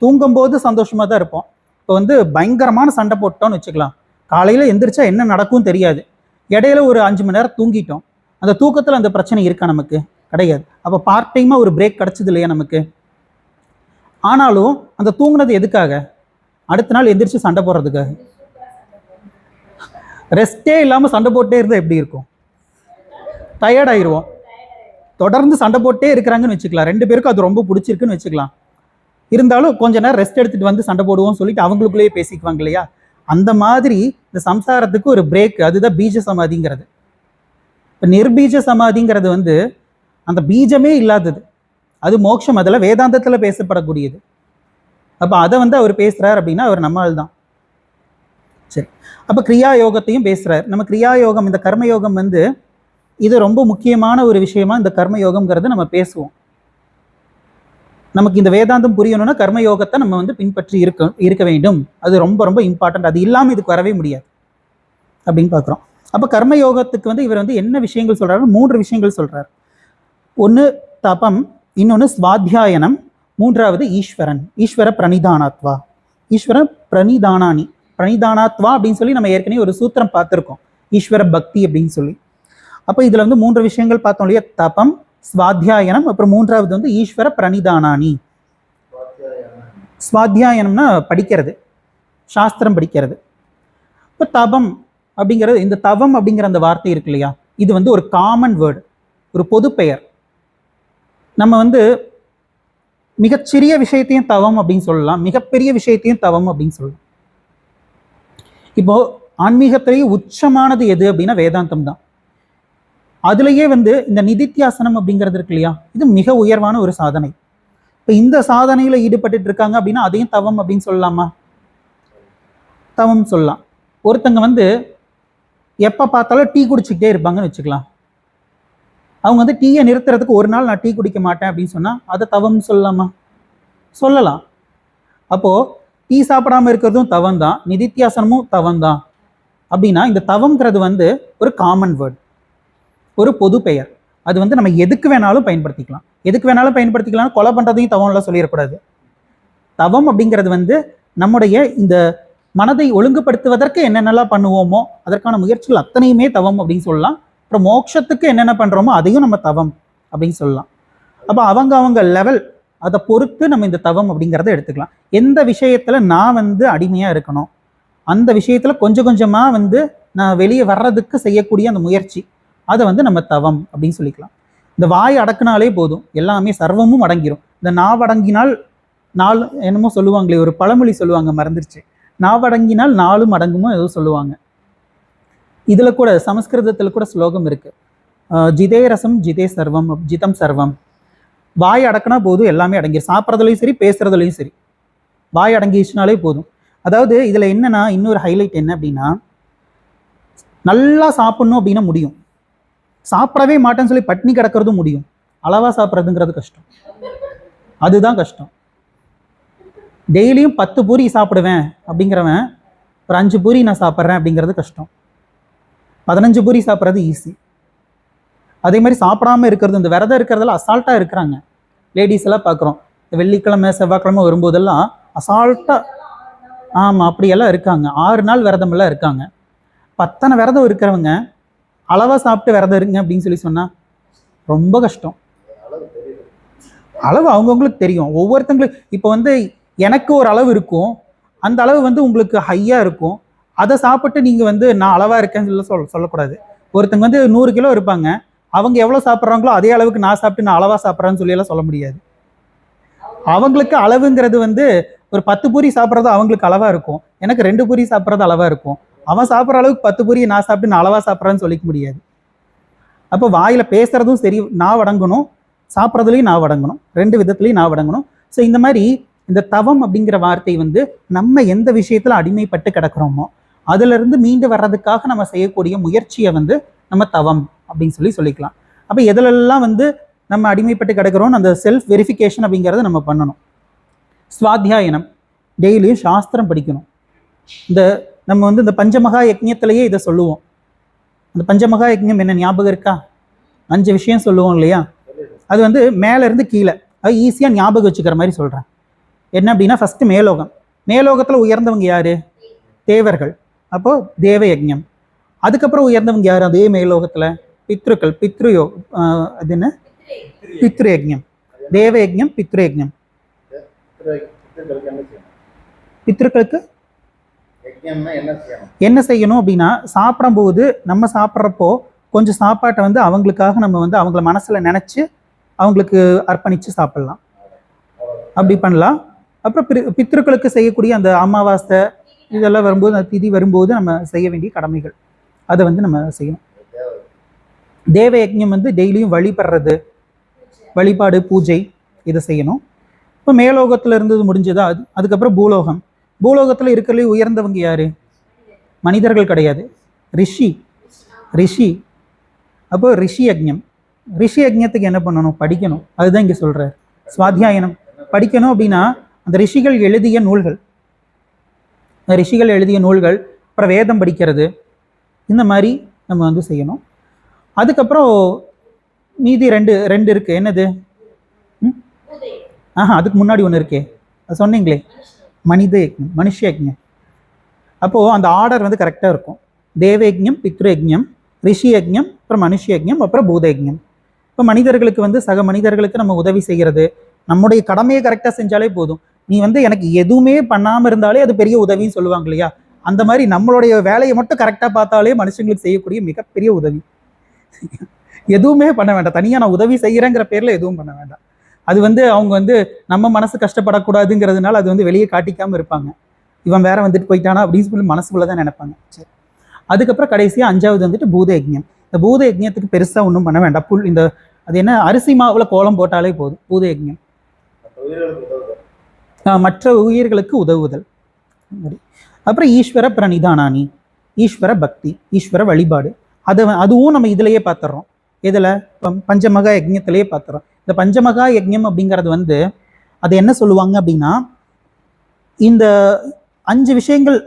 Speaker 1: தூங்கும்போது சந்தோஷமாக தான் இருப்போம், இப்போ வந்து பயங்கரமான சண்டை போட்டோம்னு வச்சுக்கலாம், காலையில் எந்திரிச்சா என்ன நடக்கும் தெரியாது, இடையில ஒரு 5 மணி நேரம் தூங்கிட்டோம், அந்த தூக்கத்தில் அந்த பிரச்சனை இருக்கா? நமக்கு கிடையாது. அப்போ பார்ட் டைமாக ஒரு பிரேக் கிடச்சிது இல்லையா நமக்கு? ஆனாலும் அந்த தூங்குனது எதுக்காக? அடுத்த நாள் எந்திரிச்சு சண்டை போடுறதுக்காக. ரெஸ்டே இல்லாமல் சண்டை போட்டே இருந்தால் எப்படி இருக்கும்? டயர்ட் ஆயிடுவோம். தொடர்ந்து சண்டை போட்டே இருக்கிறாங்கன்னு வச்சுக்கலாம், 2 பேருக்கும் அது ரொம்ப பிடிச்சிருக்குன்னு வச்சுக்கலாம், இருந்தாலும் கொஞ்ச நேரம் ரெஸ்ட் எடுத்துட்டு வந்து சண்டை போடுவோம்னு சொல்லிட்டு அவங்களுக்குள்ளேயே பேசிக்குவாங்க இல்லையா? அந்த மாதிரி இந்த சம்சாரத்துக்கு ஒரு பிரேக், அதுதான் பீஜ சமாதிங்கிறது. இப்போ நிர்பீஜ சமாதிங்கிறது வந்து அந்த பீஜமே இல்லாதது, அது மோட்சம், அதில் வேதாந்தத்தில் பேசப்படக்கூடியது. அப்போ அதை வந்து அவர் பேசுகிறார் அப்படின்னா அவர் நம்மால் தான். சரி, அப்போ கிரியா யோகத்தையும் பேசுகிறார். நம்ம கிரியா யோகம், இந்த கர்மயோகம் வந்து இது ரொம்ப முக்கியமான ஒரு விஷயமா இந்த கர்மயோகம்ங்கிறத நம்ம பேசுவோம். நமக்கு இந்த வேதாந்தம் புரியணும்னா கர்மயோகத்தை நம்ம வந்து பின்பற்றி இருக்க வேண்டும், அது ரொம்ப ரொம்ப இம்பார்ட்டன்ட், அது இல்லாமல் இதுக்கு வரவே முடியாது அப்படின்னு பார்க்குறோம். அப்போ கர்மயோகத்துக்கு வந்து இவர் வந்து என்ன விஷயங்கள் சொல்கிறாரு? 3 விஷயங்கள் சொல்கிறார். ஒன்று தபம், இன்னொன்று ஸ்வாத்தியாயனம், மூன்றாவது ஈஸ்வரன், ஈஸ்வர பிரணிதானாத்வா, ஈஸ்வர பிரணிதானானி, பிரணிதானாத்வா அப்படின்னு சொல்லி நம்ம ஏற்கனவே ஒரு சூத்திரம் பார்த்துருக்கோம், ஈஸ்வர பக்தி அப்படின்னு சொல்லி. அப்போ இதில் வந்து 3 விஷயங்கள் பார்த்தோம் இல்லையா? தபம், ஸ்வாத்தியாயனம், அப்புறம் மூன்றாவது வந்து ஈஸ்வர பிரணிதானானி. ஸ்வாத்தியாயனம்னா படிக்கிறது, சாஸ்திரம் படிக்கிறது. இப்போ தபம் அப்படிங்கிறது, இந்த தவம் அப்படிங்கிற அந்த வார்த்தை இருக்கு இல்லையா, இது வந்து ஒரு காமன் வேர்டு, ஒரு பொது பெயர். நம்ம வந்து மிகச்சிறிய விஷயத்தையும் தவம் அப்படின்னு சொல்லலாம், மிகப்பெரிய விஷயத்தையும் தவம் அப்படின்னு சொல்லலாம். இப்போ ஆன்மீகத்திலேயே உச்சமானது எது அப்படின்னா வேதாந்தம் தான். அதுலேயே வந்து இந்த நிதித்தியாசனம் அப்படிங்கிறது இருக்கு இல்லையா, இது மிக உயர்வான ஒரு சாதனை. இப்போ இந்த சாதனையில் ஈடுபட்டு இருக்காங்க அப்படின்னா அதையும் தவம் அப்படின்னு சொல்லலாமா? தவம் சொல்லலாம். ஒருத்தங்க வந்து எப்போ பார்த்தாலும் டீ குடிச்சிக்கிட்டே இருப்பாங்கன்னு வச்சுக்கலாம், அவங்க வந்து டீயை நிறுத்துறதுக்கு ஒரு நாள் நான் டீ குடிக்க மாட்டேன் அப்படின்னு சொன்னால் அதை தவம்னு சொல்லலாமா? சொல்லலாம். அப்போது டீ சாப்பிடாமல் இருக்கிறதும் தவம் தான், நிதித்தியாசனமும் தவம் தான். அப்படின்னா இந்த தவம்ங்கிறது வந்து ஒரு காமன் வேர்ட், ஒரு பொது பெயர். அது வந்து நம்ம எதுக்கு வேணாலும் பயன்படுத்திக்கலாம், எதுக்கு வேணாலும் பயன்படுத்திக்கலாம். கொலை பண்ணுறதையும் தவம்லாம் சொல்லிடக்கூடாது. தவம் அப்படிங்கிறது வந்து நம்முடைய இந்த மனதை ஒழுங்குபடுத்துவதற்கு என்னென்னலாம் பண்ணுவோமோ அதற்கான முயற்சிகள் அத்தனையுமே தவம் அப்படின்னு சொல்லலாம். அப்புறம் மோட்சத்துக்கு என்னென்ன பண்ணுறோமோ அதையும் நம்ம தவம் அப்படின்னு சொல்லலாம். அப்போ அவங்க லெவல் அதை பொறுத்து நம்ம இந்த தவம் அப்படிங்கிறத எடுத்துக்கலாம். எந்த விஷயத்தில் நான் வந்து அடிமையாக இருக்கணும், அந்த விஷயத்தில் கொஞ்சம் கொஞ்சமாக வந்து நான் வெளியே வர்றதுக்கு செய்யக்கூடிய அந்த முயற்சி, அதை வந்து நம்ம தவம் அப்படின்னு சொல்லிக்கலாம். இந்த வாய் அடக்குனாலே போதும், எல்லாமே சர்வமும் அடங்கிடும். இந்த நாவடங்கினால் நாலு என்னமோ சொல்லுவாங்களே, ஒரு பழமொழி சொல்லுவாங்க, மறந்துருச்சு, நாவடங்கினால் நாலும் அடங்குமோ ஏதோ சொல்லுவாங்க. இதில் கூட சமஸ்கிருதத்தில் கூட ஸ்லோகம் இருக்கு, ஜிதே ரசம் ஜிதே சர்வம் ஜிதம் சர்வம். வாய் அடக்குனா போதும், எல்லாமே அடங்கிடும். சாப்பிட்றதுலையும் சரி, பேசுறதுலையும் சரி, வாய் அடங்கிடுச்சுனாலே போதும். அதாவது இதில் என்னன்னா இன்னொரு ஹைலைட் என்ன அப்படின்னா, நல்லா சாப்பிட்ணும் அப்படின்னா முடியும், சாப்பிடவே மாட்டேன்னு சொல்லி பட்னி கிடக்கிறதும் முடியும், அளவாக சாப்பிட்றதுங்கிறது கஷ்டம், அதுதான் கஷ்டம். டெய்லியும் 10 பூரி சாப்பிடுவேன் அப்படிங்கிறவன் ஒரு 5 பூரி நான் சாப்பிட்றேன் அப்படிங்கிறது கஷ்டம், 15 பூரி சாப்பிட்றது ஈஸி. அதே மாதிரி சாப்பிடாம இருக்கிறது, இந்த விரதம் இருக்கிறதெல்லாம் அசால்ட்டாக இருக்கிறாங்க லேடிஸ் எல்லாம் பார்க்குறோம். இந்த வெள்ளிக்கிழமை செவ்வாய்க்கிழமை வரும்போதெல்லாம் அசால்ட்டாக, ஆமாம் அப்படியெல்லாம் இருக்காங்க. 6 நாள் விரதமெல்லாம் இருக்காங்க. 10 விரதம் இருக்கிறவங்க அளவாக சாப்பிட்டு விரதம் இருங்க அப்படின்னு சொல்லி சொன்னால் ரொம்ப கஷ்டம். அளவு அவங்கவுங்களுக்கு தெரியும், ஒவ்வொருத்தங்களுக்கு. இப்போ வந்து எனக்கு ஒரு அளவு இருக்கும், அந்த அளவு வந்து உங்களுக்கு ஹையாக இருக்கும், அதை சாப்பிட்டு நீங்கள் வந்து நான் அளவாக இருக்கேன்னு சொல்லக்கூடாது. ஒருத்தங்க வந்து 100 கிலோ இருப்பாங்க, அவங்க எவ்வளோ சாப்பிட்றாங்களோ அதே அளவுக்கு நான் சாப்பிட்டு நான் அளவாக சாப்பிட்றேன்னு சொல்லியெல்லாம் சொல்ல முடியாது. அவங்களுக்கு அளவுங்கிறது வந்து ஒரு 10 பூரி சாப்பிட்றது அவங்களுக்கு அளவாக இருக்கும், எனக்கு 2 பூரி சாப்பிட்றது அளவாக இருக்கும். அவன் சாப்பிட்ற அளவுக்கு 10 பூரியை நான் சாப்பிட்டு நான் அளவாக சாப்பிட்றேன்னு சொல்லிக்க முடியாது. அப்போ வாயில் பேசுறதும் சரி நான் வடங்கணும், சாப்பிட்றதுலையும் நான் வடங்கணும், 2 விதத்துலையும் நான் வடங்கணும். ஸோ இந்த மாதிரி இந்த தவம் அப்படிங்கிற வார்த்தை வந்து நம்ம எந்த விஷயத்தில் அடிமைப்பட்டு கிடக்கிறோமோ அதிலிருந்து மீண்டு வர்றதுக்காக நம்ம செய்யக்கூடிய முயற்சியை வந்து நம்ம தவம் அப்படின்னு சொல்லிக்கலாம். அப்போ எதிலெல்லாம் வந்து நம்ம அடிமைப்பட்டு கிடக்கிறோம், அந்த செல்ஃப் வெரிஃபிகேஷன் அப்படிங்கிறத நம்ம பண்ணணும். ஸ்வாத்தியாயனம், டெய்லியும் சாஸ்திரம் படிக்கணும். இந்த நம்ம வந்து இந்த பஞ்சமகா யஜ்ஞத்திலேயே இதை சொல்லுவோம். அந்த பஞ்சமகா யஜ்ஞம் என்ன ஞாபகம் இருக்கா? 5 விஷயம் சொல்லுவோம் இல்லையா? அது வந்து மேலேருந்து கீழே, அது ஈஸியாக ஞாபகம் வச்சுக்கிற மாதிரி சொல்கிறேன். என்ன அப்படின்னா, ஃபஸ்ட்டு மேலோகம், மேலோகத்துல உயர்ந்தவங்க யாரு? தேவர்கள். அப்போ தேவ யஜ்ஞம். அதுக்கப்புறம் உயர்ந்தவங்க யாரு அதே மேலோகத்துல? பித்ருக்கள். அது என்ன? பித்ரு யஜ்ஞம். தேவ யஜ்ஞம், பித்ரு யஜ்ஞம். பித்ருக்களுக்கு என்ன செய்யணும் அப்படின்னா, சாப்பிடும்போது நம்ம சாப்பிட்றப்போ கொஞ்சம் சாப்பாட்டை வந்து அவங்களுக்காக நம்ம வந்து அவங்கள மனசுல நினைச்சு அவங்களுக்கு அர்ப்பணிச்சு சாப்பிடலாம். அப்படி பண்ணலாம். அப்புறம் பித்ருக்களுக்கு செய்யக்கூடிய அந்த அமாவாசை இதெல்லாம் வரும்போது, அந்த திதி வரும்போது நம்ம செய்ய வேண்டிய கடமைகள் அதை வந்து நம்ம செய்யணும். தேவ யஜ்ஞம் வந்து டெய்லியும் வழிபடுறது, வழிபாடு, பூஜை இதை செய்யணும். இப்போ மேலோகத்துல இருந்தது முடிஞ்சதா? அதுக்கப்புறம் பூலோகம். பூலோகத்துல இருக்கிறதுலே உயர்ந்தவங்க யாரு? மனிதர்கள் கிடையாது, ரிஷி. ரிஷி. அப்போ ரிஷி யஜ்ஞம். ரிஷி யஜ்ஞத்துக்கு என்ன பண்ணணும்? படிக்கணும். அதுதான் இங்க சொல்றாரு, சுவாத்தியாயனம். படிக்கணும் அப்படின்னா அந்த ரிஷிகள் எழுதிய நூல்கள், அப்புறம் வேதம் படிக்கிறது, இந்த மாதிரி நம்ம வந்து செய்யணும். அதுக்கப்புறம் மீதி ரெண்டு இருக்கு. என்னது? அதுக்கு முன்னாடி ஒன்று இருக்கே, அது சொன்னீங்களே, மனித யஜ்ஞம், மனுஷ யஜ்ஞம். அப்போது அந்த ஆர்டர் வந்து கரெக்டாக இருக்கும். தேவ யஜ்ஞம், பித்ரு யஜ்ஞம், ரிஷி யஜ்ஞம், அப்புறம் மனுஷ யஜ்ஞம், அப்புறம் பூத யஜ்ஞம். இப்போ மனிதர்களுக்கு வந்து சக மனிதர்களுக்கு நம்ம உதவி செய்கிறது, நம்முடைய கடமையை கரெக்டாக செஞ்சாலே போதும். நீ வந்து எனக்கு எதுவுமே பண்ணாமல் இருந்தாலே அது பெரிய உதவின்னு சொல்லுவாங்க இல்லையா? அந்த மாதிரி நம்மளுடைய வேலையை மட்டும் கரெக்டாக பார்த்தாலே மனுஷங்களுக்கு செய்யக்கூடிய மிகப்பெரிய உதவி. எதுவுமே பண்ண வேண்டாம், தனியாக நான் உதவி செய்கிறேங்கிற பேரில் எதுவும் பண்ண வேண்டாம். அது வந்து அவங்க வந்து நம்ம மனசு கஷ்டப்படக்கூடாதுங்கிறதுனால அது வந்து வெளியே காட்டிக்காமல் இருப்பாங்க. இவன் வேற வந்துட்டு போயிட்டானா அப்படின்னு சொல்லி மனசுக்குள்ள தான் நினைப்பாங்க. சரி, அதுக்கப்புறம் கடைசியாக 5வது வந்துட்டு பூத யஜ்ஞம். இந்த பூத யஜ்ஞத்துக்கு பெருசாக ஒன்றும் பண்ண வேண்டாம். இந்த அது என்ன, அரிசி மாவுல கோலம் போட்டாலே போதும். பூத யஜ்ஞம் மற்ற உயிர்களுக்கு உதவுதல். அப்புறம் ஈஸ்வர பிரணிதானானி, ஈஸ்வர பக்தி, ஈஸ்வர வழிபாடு. அதுவும் நம்ம இதுலயே பார்த்துறோம். இதில் பஞ்சமகா யஜ்ஞத்திலேயே பார்த்துறோம். இந்த பஞ்சமகா யஜ்ஞம் அப்படிங்கிறது வந்து அது என்ன சொல்லுவாங்க அப்படின்னா, இந்த 5 விஷயங்கள்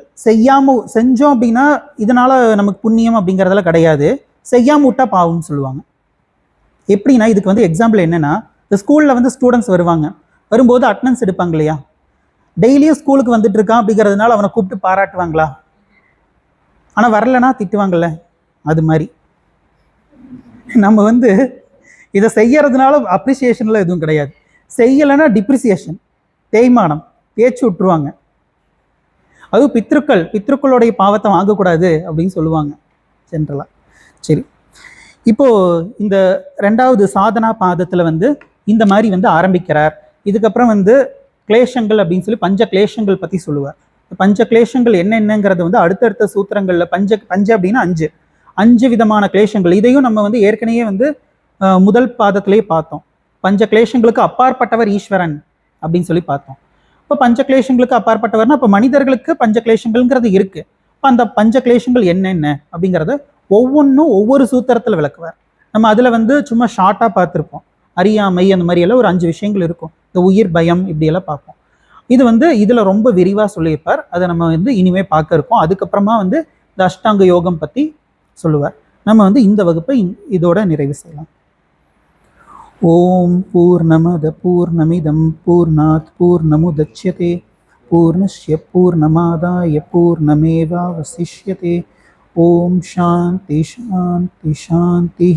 Speaker 1: செஞ்சோம் அப்படின்னா இதனால நமக்கு புண்ணியம் அப்படிங்கிறதெல்லாம் கிடையாது, செய்யாம விட்டா பாவம்னு சொல்லுவாங்க. எப்படின்னா, இதுக்கு வந்து எக்ஸாம்பிள் என்னன்னா, இந்த ஸ்கூல்ல வந்து ஸ்டூடெண்ட்ஸ் வரும்போது அட்டெண்டன்ஸ் எடுப்பாங்க இல்லையா? டெய்லியும் ஸ்கூலுக்கு வந்துட்டு இருக்கான் அப்படிங்கிறதுனால அவனை கூப்பிட்டு பாராட்டுவாங்களா? ஆனால் வரலன்னா திட்டுவாங்கல்ல? அது மாதிரி நம்ம வந்து இதை செய்யறதுனால அப்ரிசியேஷன்ல எதுவும் கிடையாது, செய்யலைன்னா டிப்ரிசியேஷன், தேய்மானம், தேய்ச்சி விட்டுருவாங்க. அதுவும் பித்ருக்களுடைய பாவத்தை வாங்கக்கூடாது அப்படின்னு சொல்லுவாங்க ஜென்ரலா. சரி, இப்போ இந்த 2வது சாதனா பாதத்துல வந்து இந்த மாதிரி வந்து ஆரம்பிக்கிறார். இதுக்கப்புறம் வந்து கிளேஷங்கள் அப்படின்னு சொல்லி பஞ்ச கிளேஷங்கள் பத்தி சொல்லுவார். பஞ்ச கிளேஷங்கள் என்னென்னங்கிறது வந்து அடுத்தடுத்த சூத்திரங்கள்ல பஞ்ச அப்படின்னா 5 விதமான கிளேஷங்கள். இதையும் நம்ம வந்து ஏற்கனவே வந்து முதல் பாதத்திலேயே பார்த்தோம். பஞ்ச கிளேஷங்களுக்கு அப்பாற்பட்டவர் ஈஸ்வரன் அப்படின்னு சொல்லி பார்த்தோம். இப்போ பஞ்ச கிளேஷங்களுக்கு அப்பாற்பட்டவர்னா இப்போ மனிதர்களுக்கு பஞ்ச கிளேஷங்கள்ங்கிறது இருக்கு. இப்போ அந்த பஞ்ச கிளேஷங்கள் என்னென்ன அப்படிங்கிறத ஒவ்வொன்றும் ஒவ்வொரு சூத்திரத்தில் விளக்குவார். நம்ம அதில் வந்து சும்மா ஷார்ட்டாக பார்த்துருப்போம். அறியாமை அந்த மாதிரி எல்லாம் ஒரு 5 விஷயங்கள் இருக்கும். இந்த உயிர், பயம், இப்படியெல்லாம் பார்ப்போம். இது வந்து இதில் ரொம்ப விரிவாக சொல்லியிருப்பார். அதை நம்ம வந்து இனிமே பார்க்க இருக்கோம். அதுக்கப்புறமா வந்து இந்த அஷ்டாங்க யோகம் பற்றி சொல்லுவார். நம்ம வந்து இந்த வகுப்பை இதோட நிறைவு செய்யலாம். ஓம் பூர்ணமத பூர்ணமிதம் பூர்ணாத் பூர்ணமுதச்யதே பூர்ணஸ்ய பூர்ணமாதாய பூர்ணமேவாவசிஷ்யதே. ஓம் சாந்தி சாந்தி சாந்தி.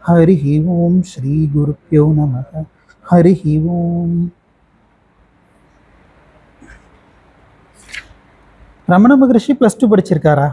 Speaker 1: ஹரி ஓம் ஸ்ரீ குருப்யோ நமः. ஹரி ஓம். ரமண மகரிஷி +2 படிச்சிருக்காரா?